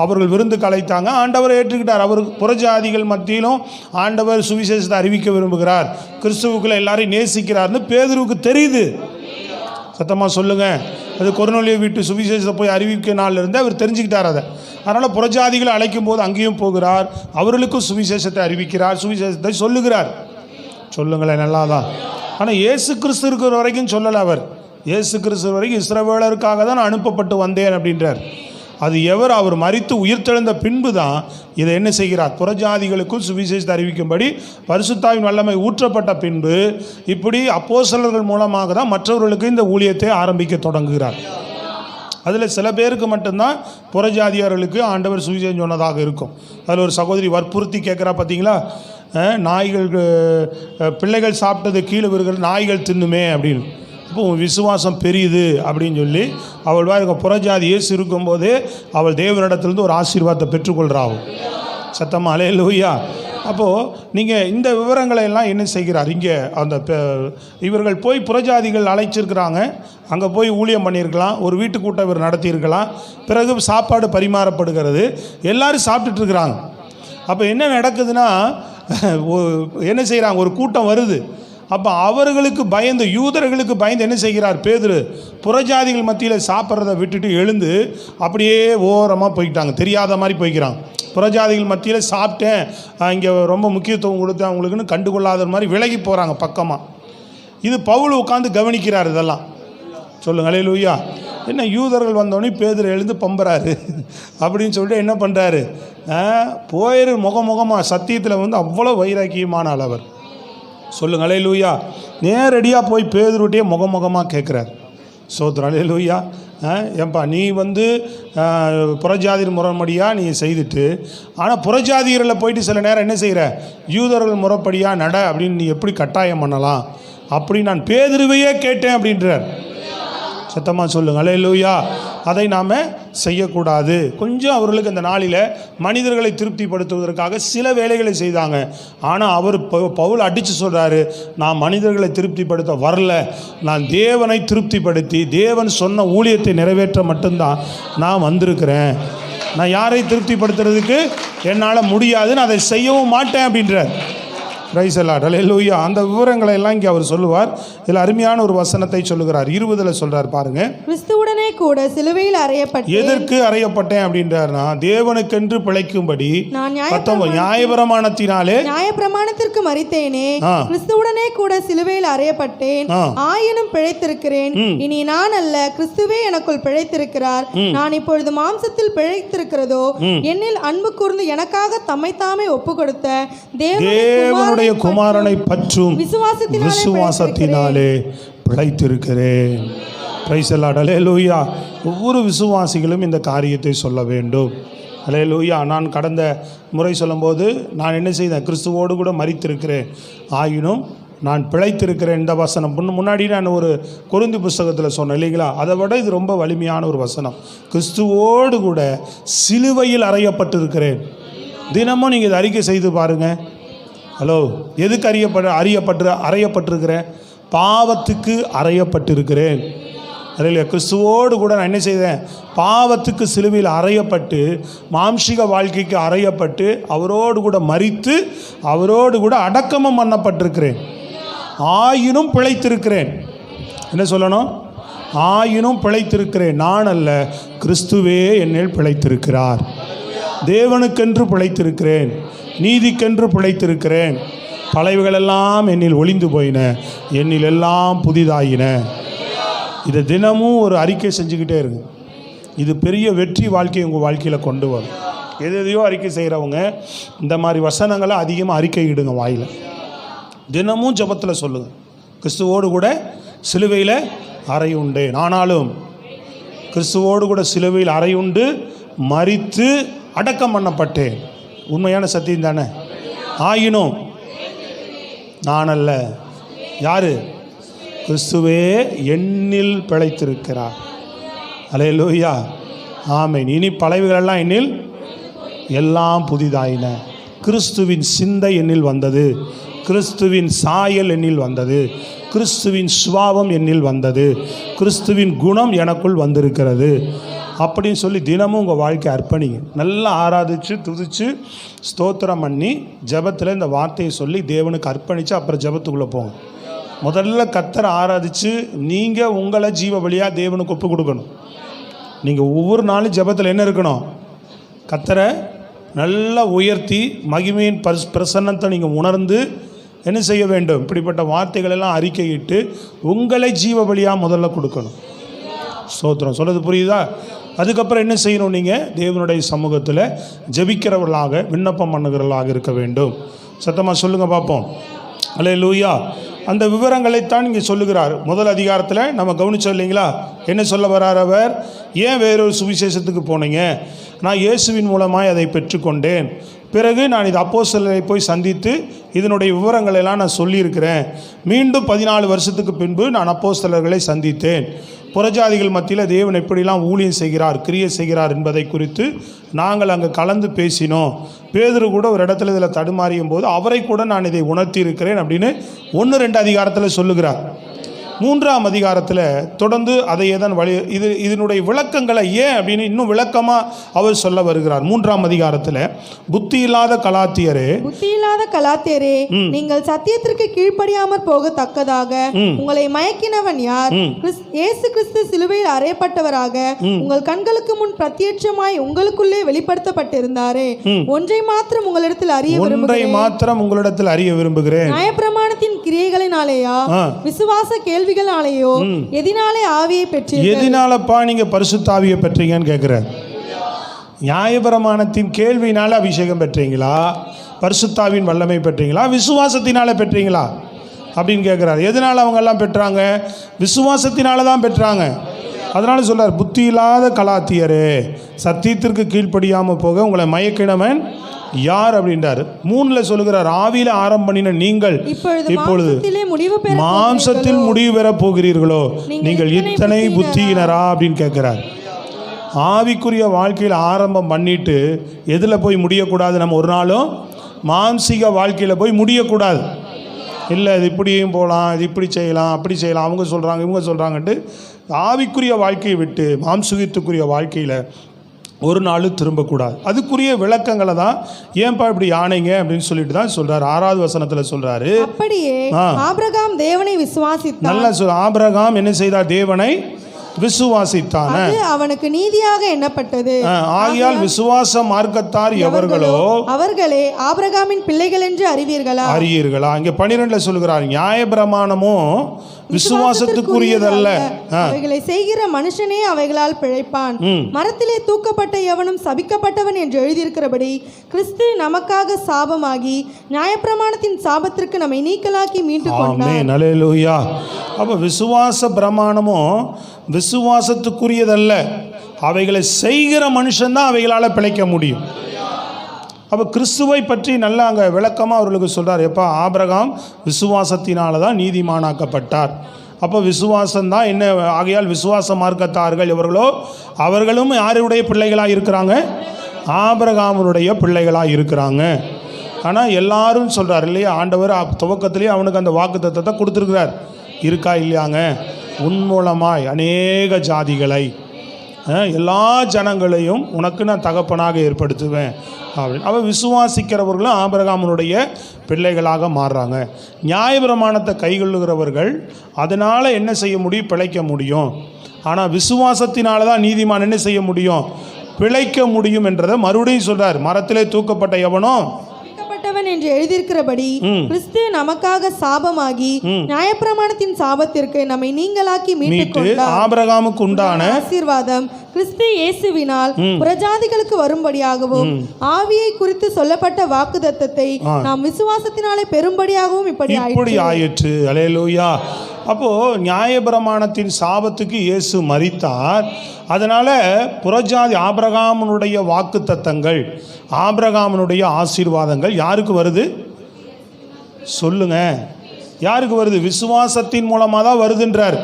அவர்கள் விருந்துக்கு அழைத்தாங்க, ஆண்டவர் ஏற்றுக்கிட்டார். அவர் புறஜாதிகள் மத்தியிலும் ஆண்டவர் சுவிசேஷத்தை அறிவிக்க விரும்புகிறார், கிறிஸ்துவுக்குள்ள எல்லாரையும் நேசிக்கிறார்னு பேதுருவுக்கு தெரியுது. சத்தமாக சொல்லுங்கள். அது கொர்நேலியு வீட்டு சுவிசேஷத்தை போய் அறிவிக்க நாளிலிருந்து அவர் தெரிஞ்சுக்கிட்டார் அதை. அதனால் புறஜாதிகளை அழைக்கும் போது அங்கேயும் போகிறார், அவர்களுக்கும் சுவிசேஷத்தை அறிவிக்கிறார், சுவிசேஷத்தை சொல்லுகிறார். சொல்லுங்களேன், நல்லா தான். ஆனால் இயேசு கிறிஸ்து இருக்கிற வரைக்கும் சொல்லலை. அவர் இயேசு கிறிஸ்து வரைக்கும் இஸ்ரவேலருக்காக தான் நான் அனுப்பப்பட்டு வந்தேன் அப்படின்றார். அது அவர் மரித்து உயிர்த்தெழுந்த பின்பு தான் இதை என்ன செய்கிறார்? புறஜாதிகளுக்கும் சுவிசேஷத்தை அறிவிக்கும்படி பரிசுத்தாவின் வல்லமை ஊற்றப்பட்ட பின்பு இப்படி அப்போஸ்தலர்கள் மூலமாக தான் மற்றவர்களுக்கு இந்த ஊழியத்தை ஆரம்பிக்க தொடங்குகிறார். அதில் சில பேருக்கு மட்டும்தான் புறஜாதியார்களுக்கு ஆண்டவர் சுவிசேஷம் சொன்னதாக இருக்கும். அதில் ஒரு சகோதரி வற்புறுத்தி கேட்குறா, பார்த்தீங்களா, நாய்கள் பிள்ளைகள் சாப்பிட்டது கீழே விழுகிறது நாய்கள் தின்னுமே அப்படின்னு. இப்போ விசுவாசம் பெரியது அப்படின்னு சொல்லி அவள் வாங்க புறஜாதி இயேசு இருக்கும்போதே அவள் தேவனிடத்துலேருந்து ஒரு ஆசீர்வாதத்தை பெற்றுக்கொள்கிறாவும். சத்தமாக அல்லேலூயா. அப்போது நீங்கள் இந்த விவரங்களை எல்லாம் என்ன செய்கிறார்? இங்கே அந்த இவர்கள் போய் புறஜாதிகள் அழைச்சிருக்கிறாங்க, அங்கே போய் ஊழியம் பண்ணியிருக்கலாம், ஒரு வீட்டு கூட்டம் இவர் நடத்தியிருக்கலாம், பிறகு சாப்பாடு பரிமாறப்படுகிறது, எல்லோரும் சாப்பிட்டுட்ருக்குறாங்க. அப்போ என்ன நடக்குதுன்னா, என்ன செய்கிறாங்க? ஒரு கூட்டம் வருது. அப்போ அவர்களுக்கு பயந்து, யூதர்களுக்கு பயந்து என்ன செய்கிறார் பேதுரு? புறஜாதிகள் மத்தியில் சாப்பிட்றத விட்டுட்டு எழுந்து அப்படியே ஓரமாக போய்கிட்டாங்க, தெரியாத மாதிரி போய்க்கிறாங்க. புறஜாதிகள் மத்தியில் சாப்பிட்டேன், இங்கே ரொம்ப முக்கியத்துவம் கொடுத்து அவங்களுக்குன்னு கண்டுகொள்ளாத மாதிரி விலகி போகிறாங்க பக்கமாக. இது பவுல் உட்காந்து கவனிக்கிறார் இதெல்லாம். சொல்லுங்கள் அல்லேலூயா. என்ன யூதர்கள் வந்தோடனே பேதுரு எழுந்து பம்புறாரு அப்படின்னு சொல்லிட்டு என்ன பண்ணுறாரு? போயிரு முகமாக சத்தியத்தில் வந்து அவ்வளோ வைராக்கியமான அளவர். சொல்லுங்கள் அல்லேலூயா. நேரடியாக போய் பேதுருட்டையே முகமாக கேட்குறார். ஸ்தோத்திரம், அல்லேலூயா. ஏன்பா நீ வந்து புறஜாதியர் முறைப்படியாக நீ செய்துட்டு, ஆனால் புறஜாதியரில் போயிட்டு சில நேரம் என்ன செய்கிற? யூதர்கள் முறைப்படியாக நட அப்படின்னு நீ எப்படி கட்டாயம் பண்ணலாம்? அப்படி நான் பேதுருவையே கேட்டேன் அப்படின்றார். சத்தமாக சொல்லுங்கள் அல்லேலூயா. அதை நாம் செய்யக்கூடாது. கொஞ்சம் அவர்களுக்கு அந்த நாளில் மனிதர்களை திருப்திப்படுத்துவதற்காக சில வேலைகளை செய்தாங்க. ஆனால் அவர் பவுல் அடித்து சொல்கிறாரு, நான் மனிதர்களை திருப்திப்படுத்த வரல, நான் தேவனை திருப்திப்படுத்தி தேவன் சொன்ன ஊழியத்தை நிறைவேற்ற மட்டும்தான் நான் வந்திருக்கிறேன். நான் யாரை திருப்திப்படுத்துறதுக்கு என்னால் முடியாதுன்னு அதை செய்யவும் மாட்டேன் அப்படின்றார். பிரைஸ் தி லார்ட், அல்லேலூயா. அந்த விவரங்களை எல்லாம் இங்கே அவர் சொல்லுவார். இதில் அருமையான ஒரு வசனத்தை சொல்லுகிறார். 20 சொல்றார் பாருங்க. கிறிஸ்துவுடனே கூட சிலுவையில் அறையப்பட்டேன். எதற்கு அறையப்பட்டேன் அப்படின்றார்னா, தேவனுக்கென்று பிழைக்கும்படி. நியாயப்பிரமாணத்திற்கு மரித்தேனே, கிறிஸ்துவுடனே கூட சிலுவையில் அறையப்பட்டேன், ஆயினும் பிழைத்திருக்கிறேன். இனி நான் அல்ல, கிறிஸ்துவே எனக்குள் பிழைத்திருக்கிறார். நான் இப்பொழுது மாம்சத்தில் பிழைத்திருக்கிறதோ, என்னில் அன்பு கூர்ந்து எனக்காக தம்மைத்தாமே ஒப்பு கொடுத்த தேவனுடைய குமாரனை பற்றும் விசுவாசத்தினாலே பிழைத்திருக்கிறேன். பிரைஸ் தி லார்ட், அல்லேலூயா. ஒவ்வொரு விசுவாசிகளும் இந்த காரியத்தை சொல்ல வேண்டும். அல்லேலூயா. நான் கடந்த முறை சொல்லும்போது நான் என்ன செய்தேன்? கிறிஸ்துவோடு கூட மரித்திருக்கிறேன், ஆயினும் நான் பிழைத்திருக்கிறேன். இந்த வசனம் முன்னாடி நான் ஒரு கொரிந்தி புஸ்தகத்தில் சொன்னேன் இல்லைங்களா? அதை விட இது ரொம்ப வலிமையான ஒரு வசனம். கிறிஸ்துவோடு கூட சிலுவையில் அறையப்பட்டிருக்கிறேன். தினமும் நீங்கள் இதை அறிக்கை செய்து பாருங்கள். ஹலோ, எதுக்கு அறையப்பட்டிருக்கிறேன்? பாவத்துக்கு அறையப்பட்டிருக்கிறேன். அதில் கிறிஸ்துவோடு கூட நான் என்ன செய்தேன்? பாவத்துக்கு சிலுவையில் அறையப்பட்டு, மாம்சீக வாழ்க்கைக்கு அறையப்பட்டு, அவரோடு கூட மரித்து, அவரோடு கூட அடக்கமும் பண்ணப்பட்டிருக்கிறேன். ஆயினும் பிழைத்திருக்கிறேன். என்ன சொல்லணும்? ஆயினும் பிழைத்திருக்கிறேன். நான் அல்ல, கிறிஸ்துவே என்னில் பிழைத்திருக்கிறார். தேவனுக்கென்று பிழைத்திருக்கிறேன், நீதிக்கென்று பிழைத்திருக்கிறேன். பழைவுகளெல்லாம் என்னில் ஒளிந்து போயின, என்னில் எல்லாம் புதிதாயின. இதை தினமும் ஒரு அறிக்கை செஞ்சுக்கிட்டே இருங்க. இது பெரிய வெற்றி வாழ்க்கையை உங்கள் வாழ்க்கையில் கொண்டு வரும். எதையோ அறிக்கை செய்கிறவங்க இந்த மாதிரி வசனங்களை அதிகமாக அறிக்கை இடுங்க வாயில். தினமும் ஜெபத்தில் சொல்லுங்கள், கிறிஸ்துவோடு கூட சிலுவையில் அறையுண்டேன், ஆனாலும் கிறிஸ்துவோடு கூட சிலுவையில் அறையுண்டு மரித்து அடக்கம் பண்ணப்பட்டேன். உண்மையான சத்தியம் தானே? ஆயினும் நான் அல்ல, யாரு? கிறிஸ்துவே என்னில் பிழைத்திருக்கிறார். அல்லேலூயா, ஆமென். இனி பழைவுகளெல்லாம் என்னில் எல்லாம் புதிதாயின. கிறிஸ்துவின் சிந்தை என்னில் வந்தது. கிறிஸ்துவின் சாயல் என்னில் வந்தது, கிறிஸ்துவின் சுபாவம் என்னில் வந்தது, கிறிஸ்துவின் குணம் எனக்குள் வந்திருக்கிறது அப்படின்னு சொல்லி தினமும் உங்கள் வாழ்க்கை அர்ப்பணிங்க. நல்லா ஆராதித்து துதித்து ஸ்தோத்திரம் பண்ணி ஜெபத்தில் இந்த வார்த்தையை சொல்லி தேவனுக்கு அர்ப்பணித்து அப்புறம் ஜெபத்துக்குள்ளே போங்க. முதல்ல கர்த்தரை ஆராதித்து நீங்கள் உங்களை ஜீவ பலியாக தேவனுக்கு ஒப்பு கொடுக்கணும். நீங்கள் ஒவ்வொரு நாளும் ஜெபத்தில் என்ன இருக்கணும்? கர்த்தரை நல்லா உயர்த்தி மகிமையின் பிரசன்னத்தை நீங்கள் உணர்ந்து என்ன செய்ய வேண்டும்? இப்படிப்பட்ட வார்த்தைகளெல்லாம் அறிக்கையிட்டு உங்களை ஜீவ பலியாக முதல்ல கொடுக்கணும். ஸ்தோத்திரம். சொல்கிறது புரியுதா? அதுக்கப்புறம் என்ன செய்யணும்? நீங்கள் தேவனுடைய சமூகத்தில் ஜெபிக்கிறவர்களாக விண்ணப்பம் பண்ணுகிறவர்களாக இருக்க வேண்டும். சத்தமாக சொல்லுங்கள் பார்ப்போம். அல்லேலூயா. அந்த விவரங்களைத்தான் இங்கே சொல்லுகிறார். முதல் அதிகாரத்தில் நம்ம கவனிச்சோம் இல்லைங்களா? என்ன சொல்ல வரார் அவர்? ஏன் வேறொரு சுவிசேஷத்துக்கு போனீங்க? நான் இயேசுவின் மூலமாய் அதை பெற்றுக்கொண்டேன். பிறகு நான் இது அப்போஸ்தலரை போய் சந்தித்து இதனுடைய விவரங்களெல்லாம் நான் சொல்லியிருக்கிறேன். மீண்டும் 14 வருஷத்துக்கு பின்பு நான் அப்போஸ்தலர்களை சந்தித்தேன். புறஜாதிகள் மத்தியில் தேவன் எப்படிலாம் ஊழியம் செய்கிறார், கிரியை செய்கிறார் என்பதை குறித்து நாங்கள் அங்கே கலந்து பேசினோம். பேதுரு கூட ஒரு இடத்துல இதில் தடுமாறியும் போது அவரை கூட நான் இதை உணர்த்தி இருக்கிறேன் அப்படின்னு 1-2 அதிகாரத்தில் சொல்லுகிறார். 3ஆம் அதிகாரத்தில் தொடர்ந்து அதை ஏதான் இதனுடைய விளக்கங்களை ஏன் அப்படின்னு இன்னும் விளக்கமாக அவர் சொல்ல வருகிறார். 3ஆம் அதிகாரத்தில் புத்தி இல்லாத கலாத்தியரே, நீங்கள் சத்தியத்திற்கு கீழ்ப்படியாமற் போகத்தக்கதாக உங்களை மயக்கினவன் யார்? இயேசு கிறிஸ்து சிலுவையில் அறையப்பட்டவராக உங்கள் கண்களுக்கு முன் பிரத்யட்சமாய் உங்களுக்குள்ளே வெளிப்படுத்தப்பட்டிருந்தாரே, ஒன்றை மாத்திரம் உங்களிடத்தில் அறிய விரும்புகிறேன். நியாயப்பிரமாணத்தின் கிரியைகளினாலேயா, விசுவாச கேள்வி எதினாலே ஆவியை பெற்றீர்கள்? எதினாலப்பா நீங்க பரிசுத்த ஆவியை பெற்றீங்கன்னு கேட்கிறார். நியாயப்பிரமாணத்தின் கேள்வியினால அபிஷேகம் பெற்றீங்களா, பரிசுத்தாவின் வல்லமை பெற்றீங்களா, விசுவாசத்தினால பெற்றீங்களா அப்படின்னு கேட்கிறார். எதனால அவங்க எல்லாம் பெற்றாங்க? விசுவாசத்தினால தான் பெற்றாங்க. அதனால சொல்றார், புத்தி இல்லாத கலாத்தியரே, சத்தியத்திற்கு கீழ்ப்படியாமல் போக உங்களை மயக்கினவன் யார் அப்படின்றார். 3ல் சொல்லுகிறார், ஆவியில ஆரம்பம் பண்ணின நீங்கள் இப்பொழுது மாம்சத்தில் முடிவு பெற போகிறீர்களோ, நீங்கள் இத்தனை புத்தியினரா அப்படின்னு கேட்கிறார். ஆவிக்குரிய வாழ்க்கையில் ஆரம்பம் பண்ணிட்டு எதில் போய் முடியக்கூடாது? நம்ம ஒரு நாளும் மாம்சீக வாழ்க்கையில் போய் முடியக்கூடாது. இல்லை இது இப்படியும் போகலாம், இது இப்படி செய்யலாம், அப்படி செய்யலாம், அவங்க சொல்கிறாங்க இவங்க சொல்கிறாங்கன்ட்டு ஆவிக்குரிய வாழ்க்கையை விட்டு மாம்சீகத்துக்குரிய வாழ்க்கையில் ஒரு நாள் திரும்பக்கூடாது. அதுக்குரிய விளக்கங்களை தான் ஏன்பா இப்படி ஆணைங்க அப்படின்னு சொல்லிட்டு தான் சொல்றாரு. 6வது வசனத்துல சொல்றாரு, அப்படியே ஆபிரகாம் தேவனை விசுவாசித்தான். நல்லா சொல். ஆபிரகாம் என்ன செய்தார்? தேவனை விசுவாசித்தான், அவனுக்கு நீதியாக எண்ணப்பட்டது. ஆகையால் விசுவாச மார்க்கத்தார் எவர்களோ அவர்களே ஆபிரகாமின் பிள்ளைகள் என்று அறிவீர்களா. இங்க 12ல சொல்கிறார், நியாயப்பிரமாணமோ விசுவாசத்துக்குரியதல்ல, அவைகளை செய்கிற மனுஷனே அவைகளால் பிழைப்பான். மரத்திலே தூக்கப்பட்ட எவனும் சபிக்கப்பட்டவன் என்று எழுதியிருக்கிறபடி கிறிஸ்து நமக்காக சாபமாகி நியாயப்பிரமாணத்தின் சாபத்திற்கு நம்மை நீக்கலாக்கி மீட்டு கொண்டார். அல்லேலூயா. அப்ப விசுவாச பிரமாணமும் விசுவாசத்துக்குரியதல்ல, அவைகளை செய்கிற மனுஷன்தான் அவைகளால் பிழைக்க முடியும். அப்போ கிறிஸ்துவை பற்றி நல்லா அங்கே விளக்கமாக அவர்களுக்கு சொல்கிறார். எப்போ? ஆபிரகாம் விசுவாசத்தினால தான் நீதிமானாக்கப்பட்டார். அப்போ விசுவாசம்தான் என்ன? ஆகையால் விசுவாச மார்க்கத்தார்கள் எவர்களோ அவர்களும் யாருடைய பிள்ளைகளாக இருக்கிறாங்க? ஆபிரகாமுடைய பிள்ளைகளாக இருக்கிறாங்க. ஆனால் எல்லாரும் சொல்கிறார் இல்லையா, ஆண்டவர் துவக்கத்திலேயே அவனுக்கு அந்த வாக்குத்தத்தத்தை கொடுத்துருக்கிறார். இருக்கா இல்லையாங்க? உன் மூலமாய் அநேக ஜாதிகளை, எல்லா ஜனங்களையும் உனக்கு நான் தகப்பனாக ஏற்படுத்துவேன் அப்படின்னு. அவன் விசுவாசிக்கிறவர்களும் ஆபிரகாமுடைய பிள்ளைகளாக மாறுறாங்க. நியாயப்பிரமாணத்தை கைகொள்ளுகிறவர்கள் அதனால் என்ன செய்ய முடியும்? பிழைக்க முடியும். ஆனால் விசுவாசத்தினால தான் நீதிமான் என்ன செய்ய முடியும்? பிழைக்க முடியும் என்றதை மறுபடியும் சொல்றார். மரத்திலே தூக்கப்பட்ட எவனோ என்று எழுதியிருக்கிறபடி கிறிஸ்து நமக்காக சாபமாகி நியாயப்பிரமாணத்தின் சாபத்திற்கு நம்மை நீங்களாக்கி மீட்டு ஆபிரகாமுக்கு உண்டான ஆசீர்வாதம் கிறிஸ்து இயேசுவினால் புறஜாதிகளுக்கு வரும்படியாகவும் ஆவியை குறித்து சொல்லப்பட்ட வாக்குத்தத்தத்தை நாம் விசுவாசத்தினாலே பெரும்படியாகவும் இப்படி ஆயிற்று. அல்லேலூயா. அப்போ நியாயப்பிரமாணத்தின் சாபத்துக்கு இயேசு மரித்தார். அதனால புறஜாதி ஆபிரகாமுடைய வாக்குத்தத்தங்கள், ஆபிரகாமுடைய ஆசீர்வாதங்கள் யாருக்கு வருது? சொல்லுங்க, யாருக்கு வருது? விசுவாசத்தின் மூலமாக தான் வருதுன்றார்.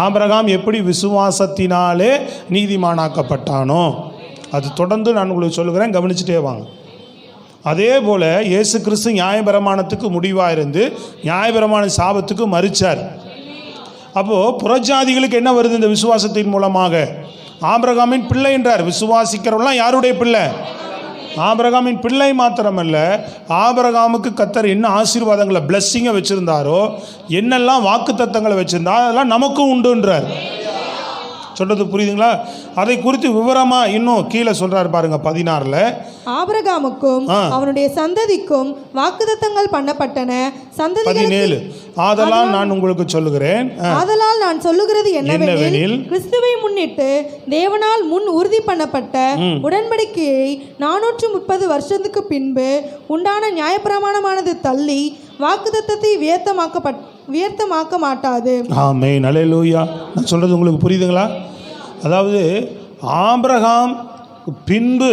ஆபிரகாம் எப்படி விசுவாசத்தினாலே நீதிமானாக்கப்பட்டானோ அது தொடர்ந்து நான் உங்களுக்கு சொல்லுகிறேன், கவனிச்சுட்டே வாங்க. அதே போல் இயேசு கிறிஸ்து நியாயப்பிரமாணத்துக்கு முடிவாக இருந்து நியாயப்பிரமாண சாபத்துக்கு மரிச்சார். அப்போது புறஜாதிகளுக்கு என்ன வருது இந்த விசுவாசத்தின் மூலமாக? ஆபிரகாமின் பிள்ளை என்றார். விசுவாசிக்கிறவங்களாம் யாருடைய பிள்ளை? ஆபிரகாமின் பிள்ளை மாத்திரமல்ல, ஆபிரகாமுக்கு கர்த்தர் என்ன ஆசீர்வாதங்களை பிளஸ்ஸிங்கை வச்சுருந்தாரோ, என்னெல்லாம் வாக்கு தத்தங்களை வச்சுருந்தா அதெல்லாம் நமக்கும் உண்டுன்றார். சொல்றது புரியுதுங்களா? அதை குறித்து விவரமா இன்னும் கீழே சொல்றாரு பாருங்க 16ல். ஆபிரகாமுக்கும் அவனுடைய சந்ததிக்கும் வாக்குத்தத்தங்கள் பண்ணப்பட்டன. 17 ஆதலால் நான் உங்களுக்கு சொல்லுகிறேன், ஆதலால் நான் சொல்லுகிறது என்னவெனில், கிறிஸ்துவை முன்னிட்டு தேவனால் முன் உறுதி பண்ணப்பட்ட உடன்படிக்கையை 430 வருஷத்துக்கு பின்பு உண்டான நியாயப்பிரமாணமானது தள்ளி வாக்குத்தத்தத்தை வியர்த்தமாக்க மாட்டாது. ஆமென், அல்லேலூயா. நான் சொல்றது உங்களுக்கு புரியுதுங்களா? அதாவது ஆபிரகாம் பின்பு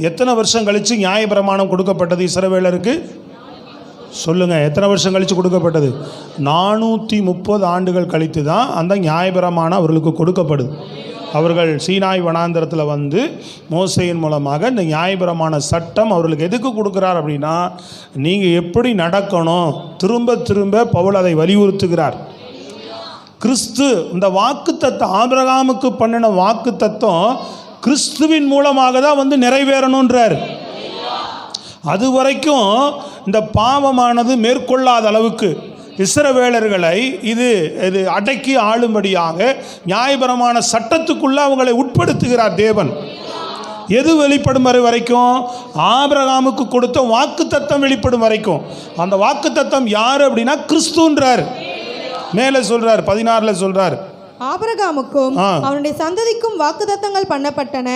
எத்தனை வருஷம் கழித்து நியாயப்பிரமாணம் கொடுக்கப்பட்டது இஸ்ரவேலருக்கு? சொல்லுங்க, எத்தனை வருஷம் கழித்து கொடுக்கப்பட்டது? 430 ஆண்டுகள் கழித்து தான் அந்த நியாயப்பிரமாணம் அவர்களுக்கு கொடுக்கப்படுது. அவர்கள் சீனாய் வனாந்தரத்தில் வந்து மோசையின் மூலமாக இந்த நியாயப்பிரமாண சட்டம் அவர்களுக்கு எதுக்கு கொடுக்குறார் அப்படின்னா, நீங்கள் எப்படி நடக்கணும் திரும்ப திரும்ப பவுல் அதை வலியுறுத்துகிறார். கிறிஸ்து இந்த வாக்கு தத்தம், ஆபிரகாமுக்கு பண்ணின வாக்கு தத்தம் கிறிஸ்துவின் மூலமாக தான் வந்து நிறைவேறணுன்றார். அது வரைக்கும் இந்த பாவமானது மேற்கொள்ளாத அளவுக்கு இஸ்ரவேலர்களை இது அடக்கி ஆளும்படியாக நியாயபரமான சட்டத்துக்குள்ளே அவங்களை உட்படுத்துகிறார் தேவன். எது வெளிப்படும் வரைக்கும்? ஆபிரகாமுக்கு கொடுத்த வாக்கு தத்தம் வெளிப்படும் வரைக்கும். அந்த வாக்கு தத்தம் யார் அப்படின்னா கிறிஸ்துன்றார். மேலே சொல்றார், 16ல் சொல்றார், ஆபிரகாமுக்கும் அவனுடைய சந்ததிக்கும் வாக்குத்தத்தங்கள் பண்ணப்பட்டன.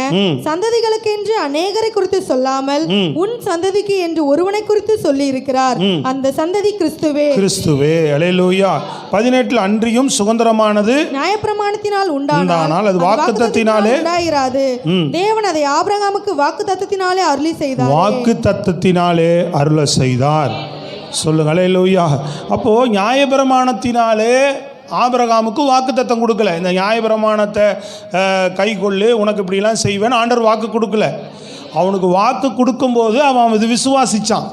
சந்ததிகளுக்கென்று அநேகரை குறித்து சொல்லாமல் உன் சந்ததிக்கு என்று ஒருவனை குறித்து சொல்லி இருக்கிறார். அந்த சந்ததி கிறிஸ்துவே. கிறிஸ்துவே, அல்லேலூயா. 18 அன்றியும் சுதந்திரமானது நியாயப்பிரமாணத்தினால் உண்டானால் அது வாக்குத்தத்தத்தினாலே உண்டாயிராது. தேவன் அதை ஆபிரகாமுக்கு வாக்குத்தத்தத்தினாலே அருளி செய்தார். வாக்குத்தத்தத்தினாலே அருள செய்தார். சொல்லுங்க, அல்லேலூயா. அப்போ நியாயப்பிரமாணத்தினாலே ஆபிரகாமுக்கு வாக்கு தத்தம் கொடுக்கல. இந்த நியாயப்பிரமாணத்தை கை கொள்ளு, உனக்கு இப்படிலாம் செய்வேன் ஆண்டவர் வாக்கு கொடுக்கல. அவனுக்கு வாக்கு கொடுக்கும்போது அவன் இது விசுவாசித்தான்,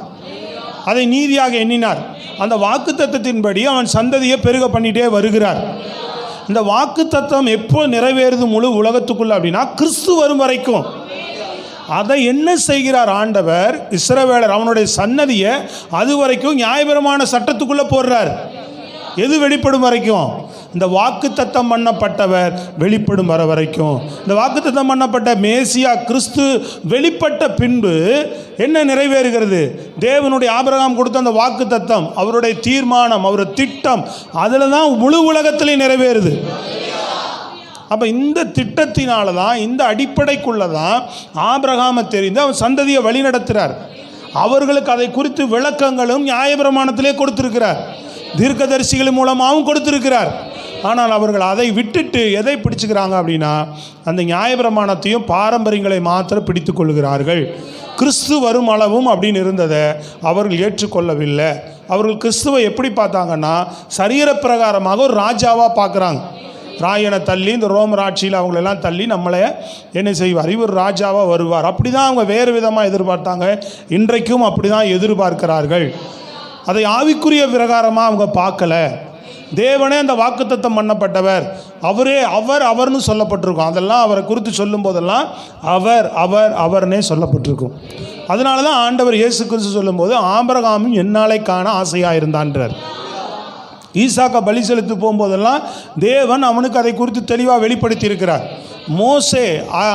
அதை நீதியாக எண்ணினார். அந்த வாக்கு தத்தத்தின்படி அவன் சந்ததியை பெருக பண்ணிகிட்டே வருகிறார். இந்த வாக்கு தத்தம் எப்போ நிறைவேறுது முழு உலகத்துக்குள்ள அப்படின்னா கிறிஸ்து வரும் வரைக்கும். அதை என்ன செய்கிறார் ஆண்டவர்? இஸ்ரவேலர் அவனுடைய சன்னதியை அது வரைக்கும் நியாயபரமான சட்டத்துக்குள்ளே போடுறார். எது வெளிப்படும் வரைக்கும்? இந்த வாக்கு தத்தம் பண்ணப்பட்டவர் வெளிப்படும் வர வரைக்கும். இந்த வாக்கு தத்தம் பண்ணப்பட்ட மேசியா கிறிஸ்து வெளிப்பட்ட பின்பு என்ன நிறைவேறுகிறது? தேவனுடைய ஆபிரகாம் கொடுத்த அந்த வாக்கு தத்தம், அவருடைய தீர்மானம், அவருடைய திட்டம், அதில் தான் முழு குறித்துள்ளே நிறைவேறுது. அப்போ இந்த திட்டத்தினால தான், இந்த அடிப்படைக்குள்ளே தான் ஆபிரகாமை தெரிந்து அவன் சந்ததியை வழி நடத்துகிறார். அவர்களுக்கு அதை குறித்து விளக்கங்களும் நியாயப்பிரமாணத்திலே கொடுத்திருக்கிறார், தீர்க்கதரிசிகள் மூலமாகவும் கொடுத்திருக்கிறார். ஆனால் அவர்கள் அதை விட்டுட்டு எதை பிடிச்சுக்கிறாங்க அப்படின்னா, அந்த நியாயப்பிரமாணத்தையும் பாரம்பரியங்களை மாத்திரம் பிடித்து கொள்கிறார்கள். கிறிஸ்து வரும் அளவும் அப்படின்னு இருந்ததை அவர்கள் ஏற்றுக்கொள்ளவில்லை. அவர்கள் கிறிஸ்துவை எப்படி பார்த்தாங்கன்னா, சரீரப்பிரகாரமாக ஒரு ராஜாவாக பார்க்குறாங்க. ராயனை தள்ளி இந்த ரோமர் ஆட்சியில் அவங்களெல்லாம் தள்ளி நம்மளை என்ன செய்வார்? இவர் ராஜாவாக வருவார். அப்படி தான் அவங்க வேறு விதமாக எதிர்பார்த்தாங்க. இன்றைக்கும் அப்படி தான் எதிர்பார்க்கிறார்கள். அதை ஆவிக்குரிய பிரகாரமாக அவங்க பார்க்கல. தேவனே அந்த வாக்குத்தத்தம் பண்ணப்பட்டவர், அவரே அவர்னு சொல்லப்பட்டிருக்கும். அதெல்லாம் அவரை குறித்து சொல்லும் போதெல்லாம் அவர்னே சொல்லப்பட்டிருக்கும். அதனால தான் ஆண்டவர் இயேசு கிறிஸ்து சொல்லும்போது ஆபிரகாமும் என்னாலே காண ஆசையாக இருந்தான்றார். ஈசாக்கை பலி செலுத்து போகும்போதெல்லாம் தேவன் அவனுக்கு அதை குறித்து தெளிவாக வெளிப்படுத்தி இருக்கிறார். மோசே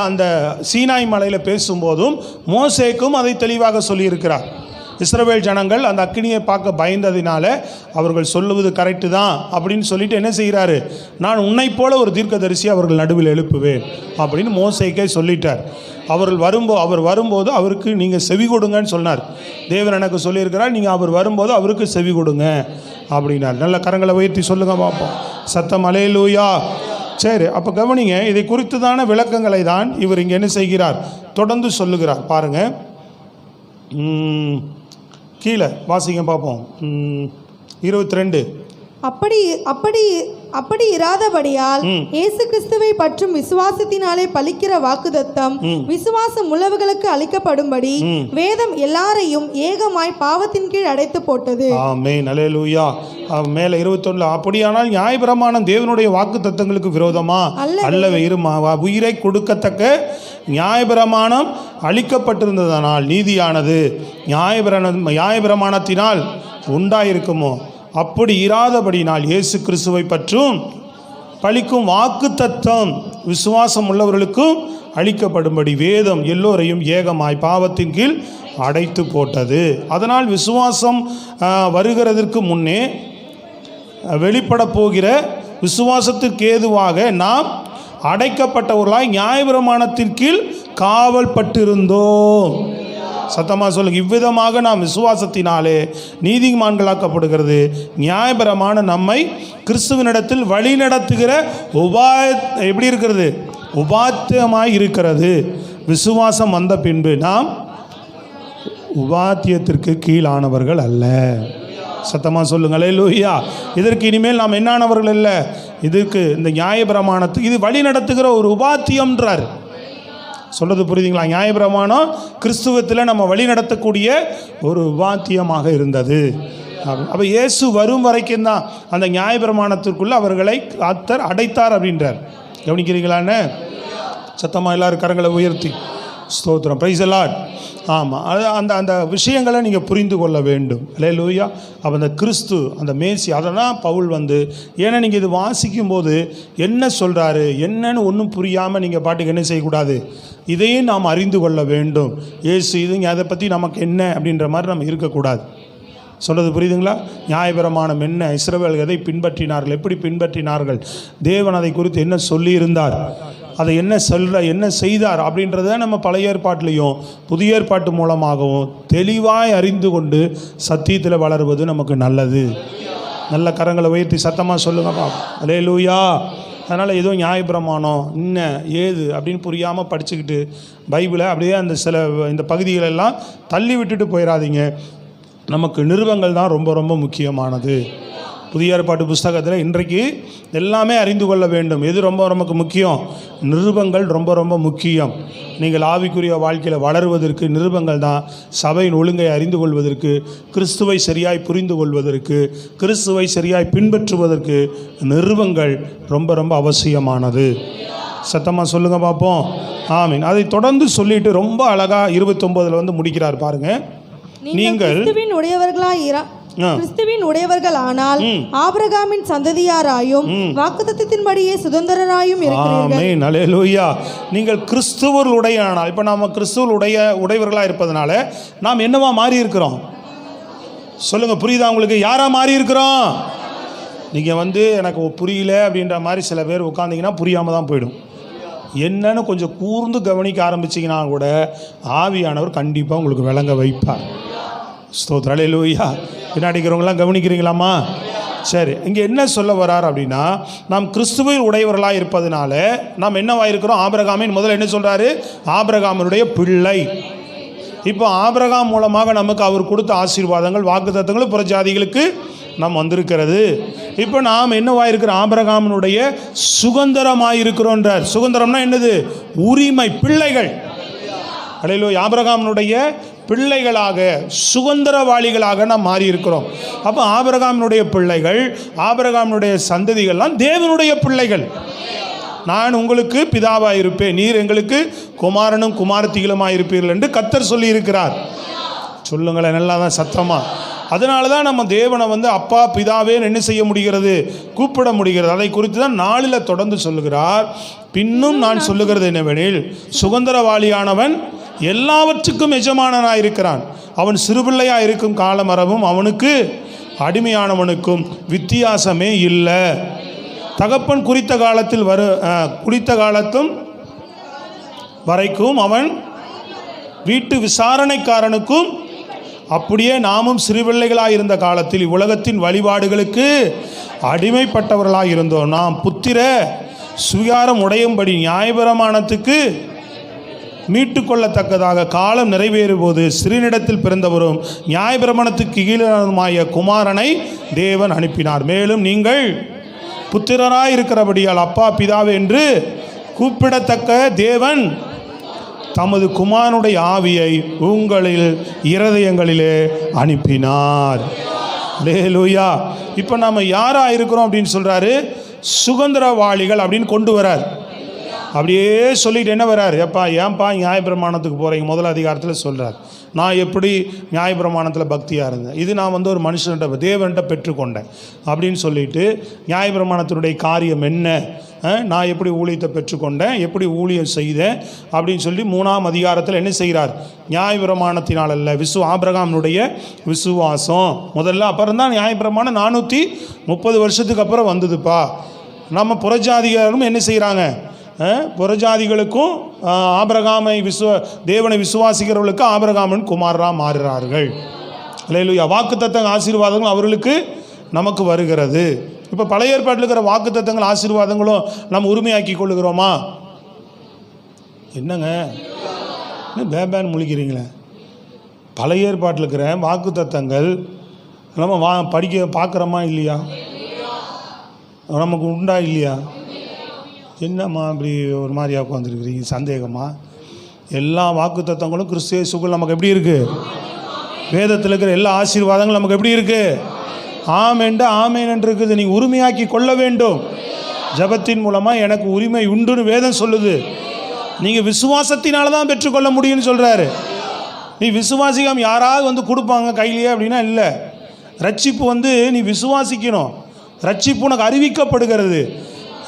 அந்த சீனாய் மலையில் பேசும்போதும் மோசேக்கும் அதை தெளிவாக சொல்லியிருக்கிறார். இஸ்ரவேல் ஜனங்கள் அந்த அக்கினியை பார்க்க பயந்ததினால அவர்கள் சொல்லுவது கரெக்டு தான் அப்படின்னு சொல்லிட்டு என்ன செய்கிறாரு? நான் உன்னை போல ஒரு தீர்க்கதரிசி அவர்கள் நடுவில் எழுப்புவேன் அப்படின்னு மோசேக்கே சொல்லிட்டார். அவர் வரும்போது அவருக்கு நீங்கள் செவி கொடுங்கன்னு சொன்னார். தேவன் எனக்கு சொல்லியிருக்கிறார், நீங்கள் அவர் வரும்போது அவருக்கு செவி கொடுங்க அப்படின்னார். நல்ல கரங்களை உயர்த்தி சொல்லுங்க பார்ப்போம். சத்தம் அல்லேலூயா. சரி, அப்போ கவனிங்க, இதை குறித்துதான விளக்கங்களை தான் இவர் இங்கே என்ன செய்கிறார்? தொடர்ந்து சொல்லுகிறார். பாருங்கள், கீழே வாசிங்க பார்ப்போம். 22 அப்படி இராதபடியால் இயேசு கிறிஸ்துவை பற்றும் விசுவாசத்தினாலே பலிக்கிற வாக்குத்தத்தம் விசுவாசம் உள்ளவர்களுக்கு அளிக்கப்படும்படி வேதம் எல்லாரையும் ஏகமாய் பாவத்தின் கீழ் அடைத்து போட்டது. ஆமென், அல்லேலூயா. மேல 21 அப்படியானால் நியாயப்பிரமாணம் தேவனுடைய வாக்குத்தத்தங்களுக்கு விரோதமா? அல்லவே, உயிரை கொடுக்கத்தக்க நியாயப்பிரமாணம் அளிக்கப்பட்டிருந்ததனால் நீதியானது நியாயப்பிரமாணத்தினால் உண்டாயிருக்குமோ? அப்படி இராதபடினால் இயேசு கிறிஸ்துவை பற்றும் பலிக்கும் வாக்கு தத்தம் விசுவாசம் உள்ளவர்களுக்கும் அளிக்கப்படும்படி வேதம் எல்லோரையும் ஏகமாய் பாவத்தின் கீழ் அடைத்து போட்டது. அதனால் விசுவாசம் வருகிறதற்கு முன்னே வெளிப்பட போகிற விசுவாசத்திற்கு ஏதுவாக நாம் அடைக்கப்பட்டவர்களாய் நியாயப்பிரமாணத்தின் கீழ் காவல் பட்டிருந்தோம். சத்தமாக சொல்லுங்க. இவ்விதமாக நாம் விசுவாசத்தினாலே நீதிமான்களாக்கப்படுகிறது. நியாயப்பிரமாணம் நம்மை கிறிஸ்துவனிடத்தில் வழி நடத்துகிற எப்படி இருக்கிறது? உபாத்தியமாய் இருக்கிறது. விசுவாசம் வந்த பின்பு நாம் உபாத்தியத்திற்கு கீழானவர்கள் அல்ல. சத்தமாக சொல்லுங்க, அல்லேலூயா. இதற்கு இனிமேல் நாம் என்னானவர்கள் இல்லை. இதுக்கு இந்த நியாயப்பிரமாணத்துக்கு இது வழி நடத்துகிற ஒரு உபாத்தியம்ன்றார். சொல்கிறது புரியுதுங்களா? நியாயப்பிரமாணம் கிறிஸ்துவத்தில் நம்ம வழி நடத்தக்கூடிய ஒரு உபாத்தியமாக இருந்தது. அப்போ இயேசு வரும் வரைக்கும் தான் அந்த நியாயப்பிரமாணத்திற்குள்ளே அவர்களை கர்த்தர் அடைத்தார் அப்படின்றார். கவனிக்கிறீங்களான்னு? சத்தமாக எல்லாரும் கரங்களை உயர்த்தி ஸ்தோத்திரம், பிரைஸ் தி லார்ட். ஆமாம், அது அந்த விஷயங்களை நீங்கள் புரிந்து கொள்ள வேண்டும். அல்லேலூயா. அப்போ அந்த கிறிஸ்து, அந்த மேசி, அதெல்லாம் பவுல் ஏன்னா நீங்கள் இது வாசிக்கும்போது என்ன சொல்கிறாரு என்னன்னு ஒன்றும் புரியாமல் நீங்கள் பாட்டுக்கு என்ன செய்யக்கூடாது, இதையும் நாம் அறிந்து கொள்ள வேண்டும். ஏசு இதுங்க அதை பற்றி நமக்கு என்ன அப்படின்ற மாதிரி நம்ம இருக்கக்கூடாது. சொல்கிறது புரியுதுங்களா? நியாயப்பிரமாணம் என்ன, இஸ்ரவேல் எதை பின்பற்றினார்கள், எப்படி பின்பற்றினார்கள், தேவன் அதை குறித்து என்ன சொல்லியிருந்தார், அதை என்ன செய்தார் அப்படின்றத நம்ம பழைய ஏற்பாட்டிலையும் புதிய ஏற்பாட்டு மூலமாகவும் தெளிவாய் அறிந்து கொண்டு சத்தியத்தில் வளருவது நமக்கு நல்லது. நல்ல கரங்களை உயர்த்தி சத்தமாக சொல்லுங்கப்பா, அல்லேலூயா. அதனால் ஏதோ நியாயப்பிரமாணம் என்ன ஏது அப்படின்னு புரியாமல் படிச்சுக்கிட்டு பைபிளை அப்படியே அந்த இந்த பகுதிகளெல்லாம் தள்ளி விட்டுட்டு போயிடாதீங்க. நமக்கு நிருபங்கள் தான் ரொம்ப ரொம்ப முக்கியமானது. புதிய ஏற்பாட்டு புஸ்தகத்தில் இன்றைக்கு எல்லாமே அறிந்து கொள்ள வேண்டும். எது ரொம்ப நமக்கு முக்கியம்? நிருபங்கள் ரொம்ப ரொம்ப முக்கியம். நீங்கள் ஆவிக்குரிய வாழ்க்கையில் வளருவதற்கு நிருபங்கள் தான். சபையின் ஒழுங்கை அறிந்து கொள்வதற்கு, கிறிஸ்துவை சரியாய் புரிந்து கொள்வதற்கு, கிறிஸ்துவை சரியாய் பின்பற்றுவதற்கு நிருபங்கள் ரொம்ப ரொம்ப அவசியமானது. சத்தமாக சொல்லுங்கள் பார்ப்போம். ஆமீன். அதை தொடர்ந்து சொல்லிட்டு ரொம்ப அழகாக 29 முடிக்கிறார் பாருங்கள். நீங்கள் கிறிஸ்துவின் உடையவர்களானால் ஆபிரகாமின் சந்ததியாராயும் வாக்குத்தத்தத்தின்படியே சுதந்திரராயும் இருக்கிறீர்கள். ஆமென், அல்லேலூயா. நீங்கள் கிறிஸ்துவர்களுடையானால், இப்போ நாம் உடையவர்களாக இருப்பதனால நாம் என்னவா மாறி இருக்கிறோம்? சொல்லுங்க, புரியுதா உங்களுக்கு? யாரா மாறி இருக்கிறோம்? நீங்கள் எனக்கு புரியல அப்படின்ற மாதிரி சில பேர் உட்காந்திங்கன்னா புரியாமல் தான் போயிடும். என்னன்னு கொஞ்சம் கூர்ந்து கவனிக்க ஆரம்பிச்சிங்கன்னா கூட ஆவியானவர் கண்டிப்பாக உங்களுக்கு விளங்க வைப்பார். ஸ்தோத்திரம், அல்லேலூயா. பின்னாடிக்கிறவங்களாம் கவனிக்கிறீங்களாம்மா? சரி, இங்கே என்ன சொல்ல வரார் அப்படின்னா, நாம் கிறிஸ்துவில் உடையவர்களாக இருப்பதனால நாம் என்னவாக இருக்கிறோம்? ஆபிரகாமின் முதல்ல என்ன சொல்கிறாரு? ஆபிரகாமினுடைய பிள்ளை. இப்போ ஆபிரகாம் மூலமாக நமக்கு அவர் கொடுத்த ஆசீர்வாதங்கள் வாக்குத்தத்தங்கள் புறஜாதிகளுக்கு நாம் வந்திருக்கிறது. இப்போ நாம் என்னவாக இருக்கிறோம்? ஆபிரகாமினுடைய சுதந்திரமாக இருக்கிறோன்றார். சுதந்திரம்னா என்னது? உரிமை, பிள்ளைகள். அல்லேலூயா. ஆபிரகாமினுடைய பிள்ளைகளாக, சுதந்திரவாளிகளாக நாம் மாறி இருக்கிறோம். அப்போ ஆபிரகாமினுடைய பிள்ளைகள், ஆபிரகாமினுடைய சந்ததிகள்லாம் தேவனுடைய பிள்ளைகள். நான் உங்களுக்கு பிதாவாக இருப்பேன், நீர் எங்களுக்கு குமாரனும் குமாரத்திகளுமாக இருப்பீர்கள் என்று கர்த்தர் சொல்லியிருக்கிறார். சொல்லுங்களேன் நல்லா தான் சத்தமாக. அதனால தான் நம்ம தேவனை அப்பா பிதாவே என்ன செய்ய முடிகிறது? கூப்பிட முடிகிறது. அதை குறித்து தான் 4 தொடர்ந்து சொல்லுகிறார். பின்னும் நான் சொல்லுகிறது என்னவெனில், சுதந்திரவாளியானவன் எல்லாவற்றுக்கும் எஜமானனாக இருக்கிறான். அவன் சிறுபிள்ளையாக இருக்கும் காலமரவும் அவனுக்கு அடிமையானவனுக்கும் வித்தியாசமே இல்லை. தகப்பன் குறித்த காலத்தும் வரைக்கும் அவன் வீட்டு விசாரணைக்காரனுக்கும், அப்படியே நாமும் சிறுபிள்ளைகளாக இருந்த காலத்தில் இவ்வுலகத்தின் வழிபாடுகளுக்கு அடிமைப்பட்டவர்களாக இருந்தோம். நாம் புத்திர சுவிகாரம் உடையும்படி நியாயப்பிரமாணத்துக்கு மீட்டு கொள்ளத்தக்கதாக காலம் நிறைவேறும் போது சிறுநிடத்தில் பிறந்தவரும் நியாயப்பிரமாணத்துக்கு கீழானுமாய குமாரனை தேவன் அனுப்பினார். மேலும் நீங்கள் புத்திரராய் இருக்கிறபடியால் அப்பா பிதாவே என்று கூப்பிடத்தக்க தேவன் தமது குமாரனுடைய ஆவியை உங்களில் இருதயங்களிலே அனுப்பினார். அல்லேலூயா. இப்போ நாம் யாராக இருக்கிறோம் அப்படின்னு சொல்கிறாரு? சுதந்திரவாளிகள் அப்படின்னு கொண்டு வரார். அப்படியே சொல்லிட்டு என்ன வர்றாரு? ஏன்பா நியாயப்பிரமாணத்துக்கு போகிறீங்க? முதல் அதிகாரத்தில் சொல்கிறார், நான் எப்படி நியாயப்பிரமாணத்தில் பக்தியாக இருந்தேன், இது நான் ஒரு மனுஷன்கிட்ட தேவன்கிட்ட பெற்றுக்கொண்டேன் அப்படின்னு சொல்லிட்டு நியாயப்பிரமாணத்தினுடைய காரியம் என்ன, நான் எப்படி ஊழியத்தை பெற்றுக்கொண்டேன், எப்படி ஊழியம் செய்தேன் அப்படின்னு சொல்லி 3ஆம் அதிகாரத்தில் என்ன செய்கிறார்? நியாயப்பிரமாணத்தினால் அல்ல, ஆபிரகாமுடைய விசுவாசம் முதல்ல, அப்புறம் தான் நியாயப்பிரமாணம் 430 வருஷத்துக்கு அப்புறம் வந்ததுப்பா. நம்ம புறஜாதிகாரும் என்ன செய்கிறாங்க? புறஜாதிகளுக்கும் ஆபிரகாமை தேவனை விசுவாசிக்கிறவர்களுக்கு ஆபிரகாமின் குமாரராக மாறுகிறார்கள். அல்லேலூயா. வாக்குத்தத்தங்க ஆசீர்வாதங்களும் அவர்களுக்கு நமக்கு வருகிறது. இப்போ பழைய ஏற்பாட்டில் இருக்கிற வாக்குத்தத்தங்கள் ஆசீர்வாதங்களும் நம்ம உரிமையாக்கி கொள்ளுகிறோமா? என்னங்க பேபேன்னு முழிக்கிறீங்களே? பழைய ஏற்பாட்டில் இருக்கிற வாக்குத்தத்தங்கள் நம்ம படிக்க பார்க்குறோமா இல்லையா? நமக்கு உண்டா இல்லையா? என்னம்மா அப்படி ஒரு மாதிரியா உட்காந்துருக்குறீங்க? சந்தேகமா? எல்லா வாக்குத்தத்தங்களும் கிறிஸ்து இயேசுக்குள் நமக்கு எப்படி இருக்குது? வேதத்தில் இருக்கிற எல்லா ஆசீர்வாதங்களும் நமக்கு எப்படி இருக்குது? ஆமென்ட்டு ஆமேன் என்று இருக்குது. நீங்கள் உரிமையாக்கி கொள்ள வேண்டும். ஜபத்தின் மூலமாக எனக்கு உரிமை உண்டுன்னு வேதம் சொல்லுது. நீங்கள் விசுவாசத்தினால தான் பெற்றுக்கொள்ள முடியும்னு சொல்கிறாரு. நீ விசுவாசிக்காம யாராவது கொடுப்பாங்க கையிலேயே அப்படின்னா இல்லை. ரட்சிப்பு நீ விசுவாசிக்கணும். ரட்சிப்பு உனக்கு அறிவிக்கப்படுகிறது.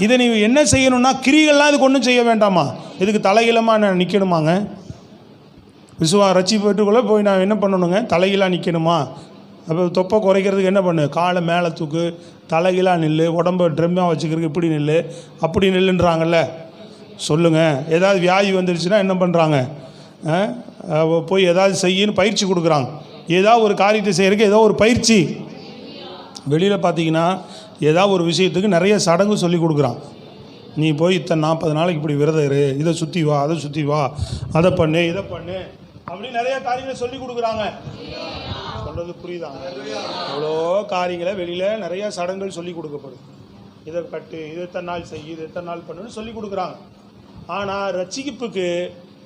இதை நீ என்ன செய்யணும்னா, கிரிகள்லாம் இதுக்கு ஒன்றும் செய்ய வேண்டாமா? இதுக்கு தலையிலமாக நான் நிற்கணுமாங்க? ரட்சிப்பு பெற்றுக்கொள்ள போய் நான் என்ன பண்ணணுங்க? தலையிலாக நிற்கணுமா? அப்போ தொப்பை குறைக்கிறதுக்கு என்ன பண்ணு? காலை மேலே தூக்கு, தலையிலாக நில்லு, உடம்பை ட்ரெம்மாக வச்சுக்கிறதுக்கு இப்படி நில்லு, அப்படி நில்லுன்றாங்கல்ல. சொல்லுங்கள். ஏதாவது வியாதி வந்துடுச்சுன்னா என்ன பண்ணுறாங்க? போய் ஏதாவது செய்யன்னு பயிற்சி கொடுக்குறாங்க. ஏதாவது ஒரு காரியத்தை செய்கிறதுக்கு ஏதோ ஒரு பயிற்சி. வெளியில் பார்த்தீங்கன்னா ஏதாவது ஒரு விஷயத்துக்கு நிறைய சடங்கு சொல்லி கொடுக்குறான். நீ போய் இத்தனை 40 நாளைக்கு இப்படி விரதம் இரு, இதை சுற்றி வா, அதை சுற்றி வா, அதை பண்ணு, இதை பண்ணு, அப்படின்னு நிறைய காரியங்களை சொல்லி கொடுக்குறாங்க. சொல்கிறது புரியுதாங்க? அவ்வளோ காரியங்களை வெளியில் நிறைய சடங்குகள் சொல்லி கொடுக்கப்படும். இதை கட்டு, இது எத்தனை நாள் செய், இது எத்தனை நாள் பண்ணுன்னு சொல்லி கொடுக்குறாங்க. ஆனால் ரட்சிப்புக்கு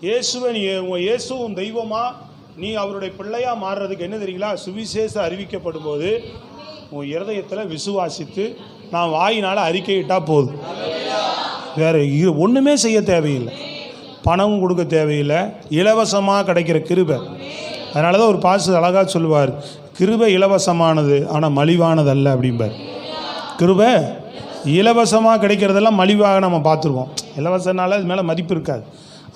இயேசுவை நீ இயேசுவும் தெய்வமாக நீ அவருடைய பிள்ளையாக மாறுறதுக்கு என்ன தெரியுங்களா? சுவிசேஷம் அறிவிக்கப்படும் போது உன் இருதயத்தில் விசுவாசித்து நான் வாயினால் அறிக்கையிட்டால் போதும். வேறு ஒன்றுமே செய்ய தேவையில்லை. பணமும் கொடுக்க தேவையில்லை. இலவசமாக கிடைக்கிற கிருபை. அதனால தான் ஒரு பாஸ்டர் அழகாக சொல்லுவார், கிருபை இலவசமானது ஆனால் மலிவானது அல்ல அப்படிம்பார். கிருபை இலவசமாக கிடைக்கிறதெல்லாம் மலிவாக நம்ம பார்த்துருவோம். இலவசனால அது மேலே மதிப்பு இருக்காது.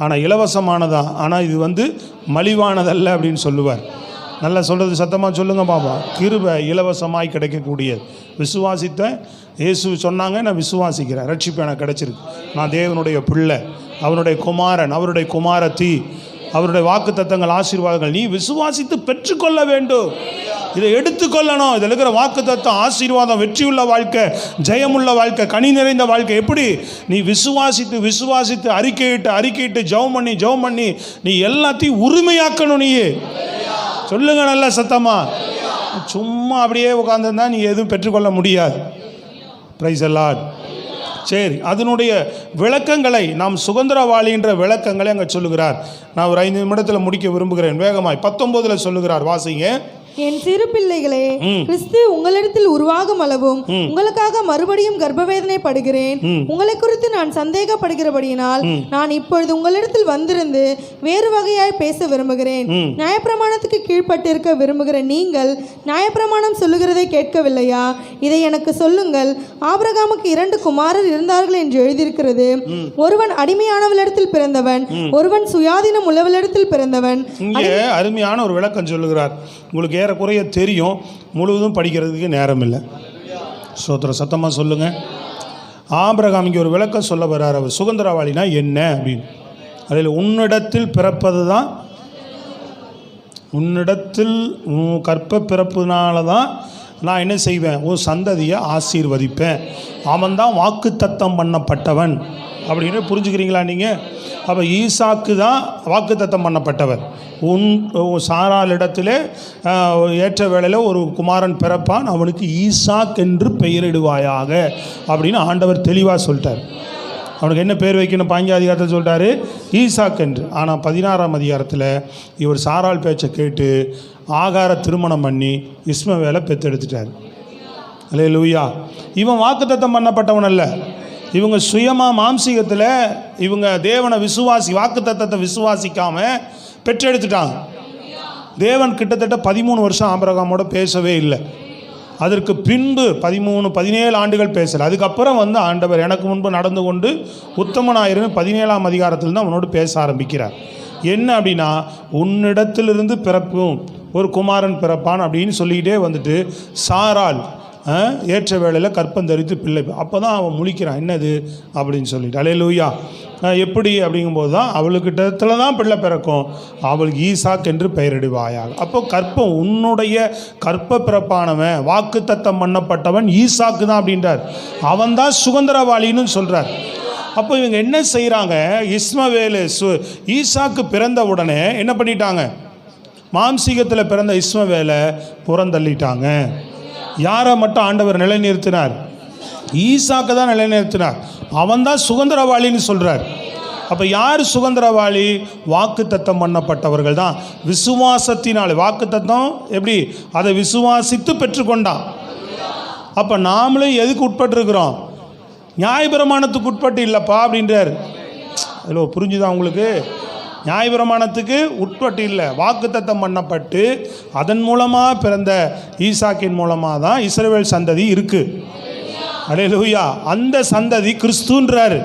ஆனால் இலவசமானதான், ஆனால் இது மலிவானதல்ல அப்படின்னு சொல்லுவார். நல்லா சொல்கிறது சத்தமாக சொல்லுங்கள் பாப்பா. கிருபை இலவசமாய் கிடைக்கக்கூடியது. விசுவாசித்த இயேசு சொன்னாங்க, நான் விசுவாசிக்கிறேன், ரட்சிப்பு எனக்கு கிடைச்சிருக்கு, நான் தேவனுடைய பிள்ளை, அவனுடைய குமாரன், அவருடைய குமாரத்தி, அவருடைய வாக்குத்தத்தங்கள் ஆசீர்வாதங்கள் நீ விசுவாசித்து பெற்றுக்கொள்ள வேண்டும். இதை எடுத்துக்கொள்ளணும். இதில் இருக்கிற வாக்குத்தத்தம், ஆசீர்வாதம், வெற்றியுள்ள வாழ்க்கை, ஜெயமுள்ள வாழ்க்கை, கனி நிறைந்த வாழ்க்கை எப்படி? நீ விசுவாசித்து அறிக்கையிட்டு ஜெபம் பண்ணி நீ எல்லாத்தையும் உரிமையாக்கணும். நீயே சொல்லுங்க நல்ல சத்தமா. சும்மா அப்படியே உட்காந்துருந்தா நீ எதுவும் பெற்றுக்கொள்ள முடியாது. Price the Lord. சரி, அதனுடைய விளக்கங்களை நாம் சுதந்திரவாளின்ற விளக்கங்களை அங்கே சொல்லுகிறார். நான் ஒரு 5 நிமிடத்தில் முடிக்க விரும்புகிறேன். வேகமாய் 19 சொல்லுகிறார், வாசிங்க. என் சிறு பிள்ளைகளே, கிறிஸ்து உங்களிடத்தில் உருவாகும் அளவும் உங்களுக்காக மறுபடியும் கர்ப்பவேதனை படுகிறேன். உங்களை குறித்து நான் சந்தேகப்படுகிறபடியினால் நான் இப்பொழுது உங்களிடத்தில் வந்திருந்து வேறு வகையாய் பேச விரும்புகிறேன். நியாயப்பிரமாணத்துக்கு கீழ்ப்பட்டிருக்க விரும்புகிற நீங்கள் நியாயப்பிரமாணம் சொல்லுகிறதை கேட்கவில்லையா? இதை எனக்கு சொல்லுங்கள். ஆபிரகாமுக்கு 2 குமாரர் இருந்தார்கள் என்று எழுதியிருக்கிறது. ஒருவன் அடிமையானவளிடத்தில் பிறந்தவன், ஒருவன் சுயாதீனம் உள்ளவளிடத்தில் பிறந்தவன். இங்கே அருமையான ஒரு விளக்கம் சொல்லுகிறார். உங்களுக்கு ஏறக்குறைய தெரியும், முழுவதும் படிக்கிறதுக்கு நேரம் இல்லை. சோத்திர சத்தமாக சொல்லுங்கள். ஆபிரகாம் இங்கே ஒரு விளக்கம் சொல்ல வர்றார். அவர் சுதந்திரவாளினா என்ன அப்படின்னு. அதில் உன்னிடத்தில் பிறப்பது தான், உன்னிடத்தில் கற்ப பிறப்புனால தான் நான் என்ன செய்வேன், உன் சந்ததியை ஆசீர்வதிப்பேன். அவன் தான் வாக்கு தத்தம் பண்ணப்பட்டவன். அப்படின்னு புரிஞ்சுக்கிறீங்களா நீங்கள்? அப்போ ஈசாக்கு தான் வாக்குத்தத்தம் பண்ணப்பட்டவர். சாராளிடத்தில் ஏற்ற வேளையில் ஒரு குமாரன் பிறப்பான், அவனுக்கு ஈசாக் என்று பெயரிடுவாயாக அப்படின்னு ஆண்டவர் தெளிவாக சொல்லிட்டார். அவனுக்கு என்ன பேர் வைக்கணும் 5 அதிகாரத்தில் சொல்லிட்டாரு, ஈசாக் என்று. ஆனால் 16ஆம் அதிகாரத்தில் இவர் சாராள் பேச்சை கேட்டு ஆகார திருமணம் பண்ணி இஸ்மவேலை பெற்றெடுத்துட்டார். அல்லேலூயா. இவன் வாக்குத்தத்தம் பண்ணப்பட்டவன் அல்ல. இவங்க சுயமாக மாம்சீகத்தில் இவங்க தேவனை வாக்குத்தத்தத்தை விசுவாசிக்காமல் பெற்றெடுத்துட்டாங்க. தேவன் கிட்டத்தட்ட 13 வருஷம் ஆபிரகாமோட பேசவே இல்லை. அதற்கு பின்பு 17 ஆண்டுகள் பேசலை. அதுக்கப்புறம் ஆண்டவர் எனக்கு முன்பு நடந்து கொண்டு உத்தமனாயிருந்து 17ஆம் அதிகாரத்தில் தான் அவனோடு பேச ஆரம்பிக்கிறார். என்ன அப்படின்னா, உன்னிடத்திலிருந்து பிறப்பும் ஒரு குமாரன் பிறப்பான் அப்படின்னு சொல்லிக்கிட்டே சாராள் ஏற்ற வேளையில் கற்பந்தரித்து பிள்ளை. அப்போ தான் அவன் முழிக்கிறான், என்னது அப்படின்னு சொல்லிட்டு. அல்லேலூயா. எப்படி அப்படிங்கும்போது தான் அவளுக்கிட்டத்தில் தான் பிள்ளை பிறக்கும், அவளுக்கு ஈசாக் என்று பெயரிடுவாயாக. அப்போ உன்னுடைய கற்ப பிறப்பானவன் வாக்குத்தத்தம் பண்ணப்பட்டவன் ஈசாக்கு தான் அப்படின்றார். அவன் தான் சுதந்திரவாளின்னு சொல்கிறார். அப்போ இவங்க என்ன செய்கிறாங்க, இஸ்மவேலு ஈசாக்கு பிறந்த உடனே என்ன பண்ணிட்டாங்க, மாம்சீகத்தில் பிறந்த இஸ்மவேலை புறந்தள்ளிட்டாங்க. யாரை மட்டும் ஆண்டவர் நிலைநிறுத்தினார்? ஈசாக்கு தான் நிலைநிறுத்தினார். அவன் தான் சுதந்திரவாளின்னு சொல்கிறார். அப்போ யார் சுதந்திரவாளி? வாக்குத்தத்தம் பண்ணப்பட்டவர்கள் தான். விசுவாசத்தினால் வாக்குத்தத்தம் எப்படி அதை விசுவாசித்து பெற்றுக்கொண்டான். அப்போ நாமளும் எதுக்கு உட்பட்டுருக்கிறோம்? நியாயப்பிரமாணத்துக்கு உட்பட்டு இல்லைப்பா அப்படின்றார். ஹலோ, புரிஞ்சுதான் உங்களுக்கு? நியாயப்பிரமாணத்துக்கு உட்பட்டு இல்லை, வாக்குத்தத்தம் பண்ணப்பட்டு அதன் மூலமாக பிறந்த ஈசாக்கின் மூலமாக தான் இஸ்ரவேல் சந்ததி இருக்குது. அல்லேலூயா. அந்த சந்ததி கிறிஸ்துன்றாரு.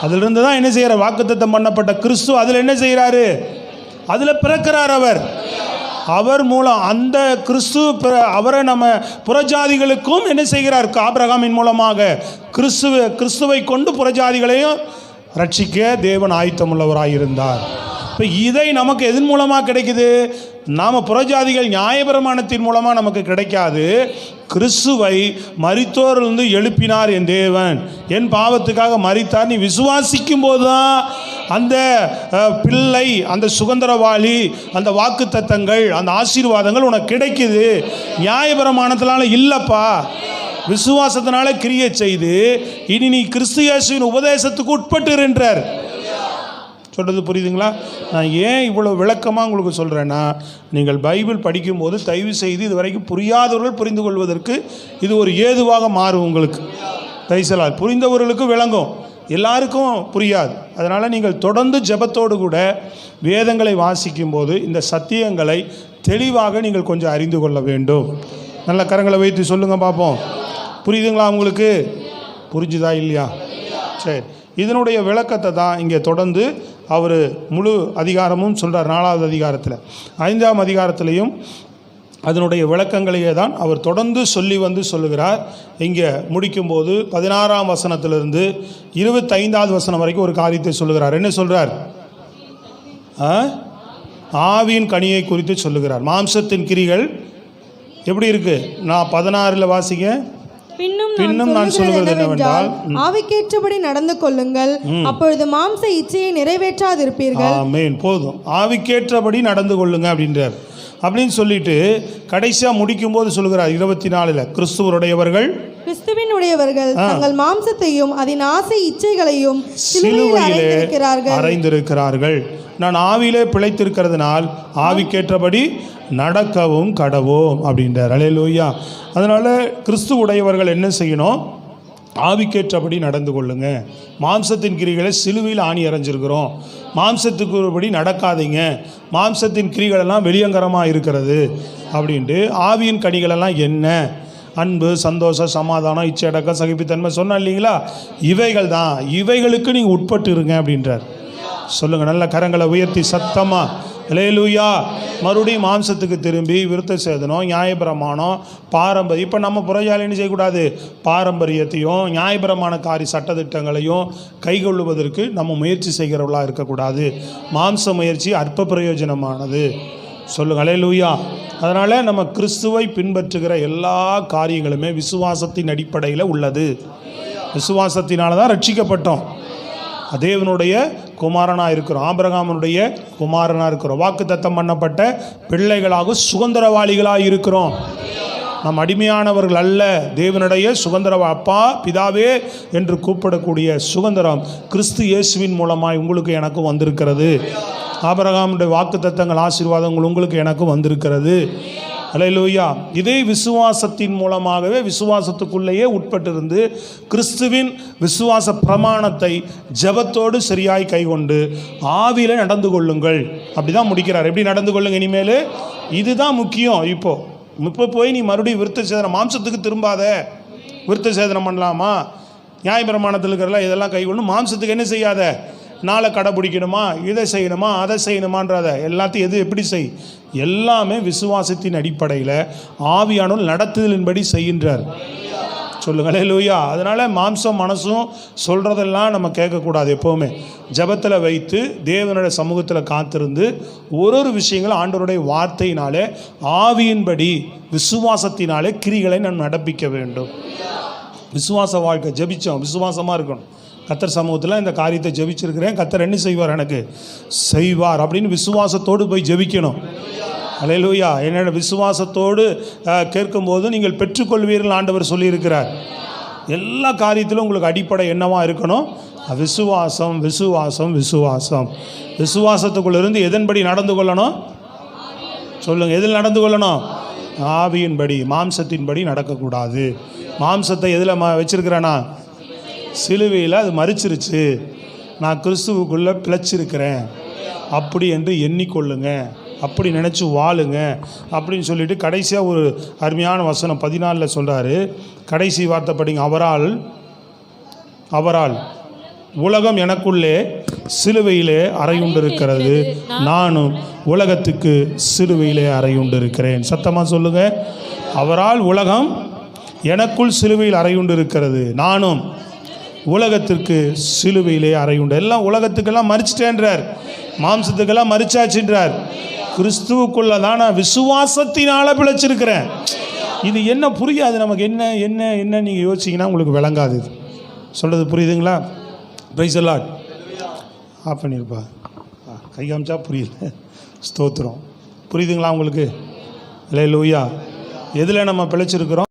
அதிலிருந்து தான் என்ன செய்கிறார்? வாக்குத்தத்தம் பண்ணப்பட்ட கிறிஸ்து அதில் என்ன செய்கிறாரு? அதில் பிறக்கிறார் அவர் மூலம். அந்த கிறிஸ்து அவரை நம்ம புறஜாதிகளுக்கும் என்ன செய்கிறார்? ஆபிரகாமின் மூலமாக கிறிஸ்துவை கொண்டு புறஜாதிகளையும் ரட்சிக்க தேவன் ஆயத்தமுள்ளவராயிருந்தார். இப்போ இதை நமக்கு எதன் மூலமாக கிடைக்குது? நாம் புறஜாதிகள் நியாயப்பிரமாணத்தின் மூலமாக நமக்கு கிடைக்காது. கிறிஸ்துவை மரித்தோரிலிருந்து எழுப்பினார் என் தேவன், என் பாவத்துக்காக மரித்தார். நீ விசுவாசிக்கும் போது தான் அந்த பிள்ளை, அந்த சுதந்திரவாளி, அந்த வாக்குத்தத்தங்கள், அந்த ஆசீர்வாதங்கள் உனக்கு கிடைக்குது. நியாயப்பிரமாணத்தினால இல்லைப்பா, விசுவாசத்தினால கிரியை செய்து இனி நீ கிறிஸ்து இயேசுவின் உபதேசத்துக்கு உட்பட்டுன்றார். சொல்கிறது புரியுதுங்களா? நான் ஏன் இவ்வளோ விளக்கமாக உங்களுக்கு சொல்கிறேன்னா, நீங்கள் பைபிள் படிக்கும்போது தயவு செய்து இது வரைக்கும் புரியாதவர்கள் புரிந்து கொள்வதற்கு இது ஒரு ஏதுவாக மாறும். உங்களுக்கு தைசலால் புரிந்தவர்களுக்கு விளங்கும், எல்லாருக்கும் புரியாது. அதனால் நீங்கள் தொடர்ந்து ஜெபத்தோடு கூட வேதங்களை வாசிக்கும்போது இந்த சத்தியங்களை தெளிவாக நீங்கள் கொஞ்சம் அறிந்து கொள்ள வேண்டும். நல்ல கரங்களை வைத்து சொல்லுங்கள் பார்ப்போம். புரியுதுங்களா உங்களுக்கு? புரிஞ்சுதா இல்லையா? சரி, இதனுடைய விளக்கத்தை தான் இங்கே தொடர்ந்து அவர் முழு அதிகாரமும் சொல்கிறார். 4வது அதிகாரத்தில் 5ஆம் அதிகாரத்திலையும் அதனுடைய விளக்கங்களையே தான் அவர் தொடர்ந்து சொல்லுகிறார். இங்கே முடிக்கும்போது 16ஆம் வசனத்திலிருந்து 25வது வசனம் வரைக்கும் ஒரு காரியத்தை சொல்லுகிறார். என்ன சொல்கிறார்? ஆவியின் கனியை குறித்து சொல்லுகிறார். மாம்சத்தின் கிரிகள் எப்படி இருக்கு? நான் 16 வாசிங்க. பின்னும் நான் சொல்லுகிறது என்னவென்றால், ஆவிக்கேற்றபடி நடந்து கொள்ளுங்கள், அப்பொழுது மாம்ச இச்சையை நிறைவேற்றாதிருப்பீர்கள். ஆமென். போதும், ஆவிக்கேற்றபடி நடந்து கொள்ளுங்க அப்படின்றார். அப்படின்னு சொல்லிட்டு கடைசியாக முடிக்கும் போது சொல்லுகிறார் 24 கிறிஸ்துவனுடையவர்கள் தங்கள் மாம்சத்தையும் அதன் ஆசை இச்சைகளையும் சிலுவையிலே அறைந்திருக்கிறார்கள். நான் ஆவியிலே பிழைத்திருக்கிறதுனால் ஆவிக்கேற்றபடி நடக்கவும் கடவோம் அப்படின்றார். அல்லேலூயா. அதனால் கிறிஸ்து உடையவர்கள் என்ன செய்யணும்? ஆவிக்கேற்றபடி நடந்து கொள்ளுங்க. மாம்சத்தின் கிரிகளை சிலுவையில் ஆணி அறைஞ்சிருக்கிறோம், மாம்சத்துக்குபடி நடக்காதீங்க, மாம்சத்தின் கிரிகளெல்லாம் வெளியங்கரமாக இருக்கிறது அப்படின்ட்டு. ஆவியின் கனிகளெல்லாம் என்ன? அன்பு, சந்தோஷம், சமாதானம், இச்சையடக்கம், சகிப்புத்தன்மை சொன்ன இல்லைங்களா? இவைகள் தான். இவைகளுக்கு நீங்கள் உட்பட்டு இருங்க அப்படின்றார். சொல்லுங்கள், நல்ல கரங்களை உயர்த்தி சத்தமாக அல்லேலூயா. மறுபடியும் மாம்சத்துக்கு திரும்பி விருத்த சேதனம், நியாயப்பிரமாணம், பாரம்பரியம். இப்போ நம்ம புறஜாலின்னு செய்யக்கூடாது. பாரம்பரியத்தையும் நியாயப்பிரமாண சட்டத்திட்டங்களையும் கைகொள்ளுவதற்கு நம்ம முயற்சி செய்கிறவர்களாக இருக்கக்கூடாது. மாம்ச முயற்சி அற்ப பிரயோஜனமானது. சொல்லுங்கள் அல்லேலூயா. அதனால் நம்ம கிறிஸ்துவை பின்பற்றுகிற எல்லா காரியங்களுமே விசுவாசத்தின் அடிப்படையில் உள்ளது. விசுவாசத்தினால தான் ரட்சிக்கப்பட்டோம். தேவனுடைய குமாரனாக இருக்கிறோம், ஆபிரகாமுடைய குமாரனாக இருக்கிறோம், வாக்குத்தத்தம் பண்ணப்பட்ட பிள்ளைகளாக சுதந்திரவாளிகளாக இருக்கிறோம். நம் அடிமையானவர்கள் அல்ல, தேவனுடைய சுதந்திர அப்பா பிதாவே என்று கூப்பிடக்கூடிய சுதந்திரம் கிறிஸ்து இயேசுவின் மூலமாய் உங்களுக்கு எனக்கு வந்திருக்கிறது. ஆபிரகாமுடைய வாக்குத்தத்தங்கள் ஆசீர்வாதங்கள் உங்களுக்கு எனக்கு வந்திருக்கிறது. அல்லேலூயா. இதே விசுவாசத்தின் மூலமாகவே விசுவாசத்துக்குள்ளேயே உட்பட்டிருந்து கிறிஸ்துவின் விசுவாச பிரமாணத்தை ஜெபத்தோடு சரியாய் கைக்கொண்டு ஆவியில் நடந்து கொள்ளுங்கள். அப்படி தான் முடிக்கிறார். எப்படி நடந்து கொள்ளுங்க இனிமேல், இதுதான் முக்கியம். இப்போ போய் நீ மறுபடியும் விருத்த சேதனம் மாம்சத்துக்கு திரும்பாத. விருத்த சேதனம் பண்ணலாமா, நியாயப்பிரமாணத்தில் இருக்கிறலாம் இதெல்லாம் கைக்கொண்டு மாம்சத்துக்கு என்ன செய்யாத, நாளை கடைப்பிடிக்கணுமா, இதை செய்யணுமா, அதை செய்யணுமான்றத எல்லாத்தையும் எது எப்படி செய், எல்லாமே விசுவாசத்தின் அடிப்படையில் ஆவியானவர் நடத்துதலின்படி செய்கின்றார். சொல்லுங்களே லூயா. அதனால் மாம்சம் மனசும் சொல்கிறதெல்லாம் நம்ம கேட்கக்கூடாது. எப்போவுமே ஜெபத்தில் வைத்து தேவனுடைய சமூகத்தில் காத்திருந்து ஒரு விஷயங்கள் ஆண்டவருடைய வார்த்தையினாலே ஆவியின்படி விசுவாசத்தினாலே கிரிகளை நாம் நடப்பிக்க வேண்டும். விசுவாச வாழ்க்கை ஜெபித்தோம், விசுவாசமாக இருக்கணும். கர்த்தர் சமூகத்தில் இந்த காரியத்தை ஜெபிச்சிருக்கிறேன், கர்த்தர் என்ன செய்வார் எனக்கு செய்வார் அப்படின்னு விசுவாசத்தோடு போய் ஜெபிக்கணும். அல்லேலூயா. என்னோட விசுவாசத்தோடு கேட்கும்போது நீங்கள் பெற்றுக்கொள்வீர்கள் ஆண்டவர் சொல்லியிருக்கிறார். எல்லா காரியத்திலும் உங்களுக்கு அடிப்படை என்னவா இருக்கணும், விசுவாசம் விசுவாசம் விசுவாசம். விசுவாசத்துக்குள்ளிருந்து எதன்படி நடந்து கொள்ளணும் சொல்லுங்கள், எதில் நடந்து கொள்ளணும், ஆவியின்படி, மாம்சத்தின்படி நடக்கக்கூடாது. மாம்சத்தை எதில் வச்சிருக்கிறேன்னா சிலுவையில் அது மறிச்சிருச்சு, நான் கிறிஸ்துவுக்குள்ளே பிழைச்சிருக்கிறேன் அப்படி என்று எண்ணிக்கொள்ளுங்க, அப்படி நினச்சி வாழுங்க அப்படின்னு சொல்லிட்டு கடைசியாக ஒரு அருமையான வசனம் 14 சொல்கிறாரு. கடைசி வார்த்தை படிங்க. அவரால் உலகம் எனக்குள்ளே சிலுவையிலே அறையுண்டிருக்கிறது, நானும் உலகத்துக்கு சிலுவையிலே அறையுண்டிருக்கிறேன். சத்தமாக சொல்லுங்க. அவரால் உலகம் எனக்குள் சிலுவையில் அறையுண்டிருக்கிறது, நானும் உலகத்திற்கு சிலுவையிலே அறையுண்டு. எல்லாம் உலகத்துக்கெல்லாம் மறிச்சிட்டேன்றார், மாம்சத்துக்கெல்லாம் மறிச்சாச்சுன்றார். கிறிஸ்துவுக்குள்ள தான் நான் விசுவாசத்தினால பிழைச்சிருக்கிறேன். இது என்ன புரியாது நமக்கு, என்ன என்ன என்ன நீங்கள் யோசிச்சிங்கன்னா உங்களுக்கு விளங்காது. இது சொல்கிறது புரியுதுங்களா? Price the Lord. ஆஃப் பண்ணியிருப்பா, கை காமிச்சா புரியல. ஸ்தோத்திரம். புரியுதுங்களா உங்களுக்கு? அல்லேலூயா. எதில் நம்ம பிழைச்சிருக்கிறோம்?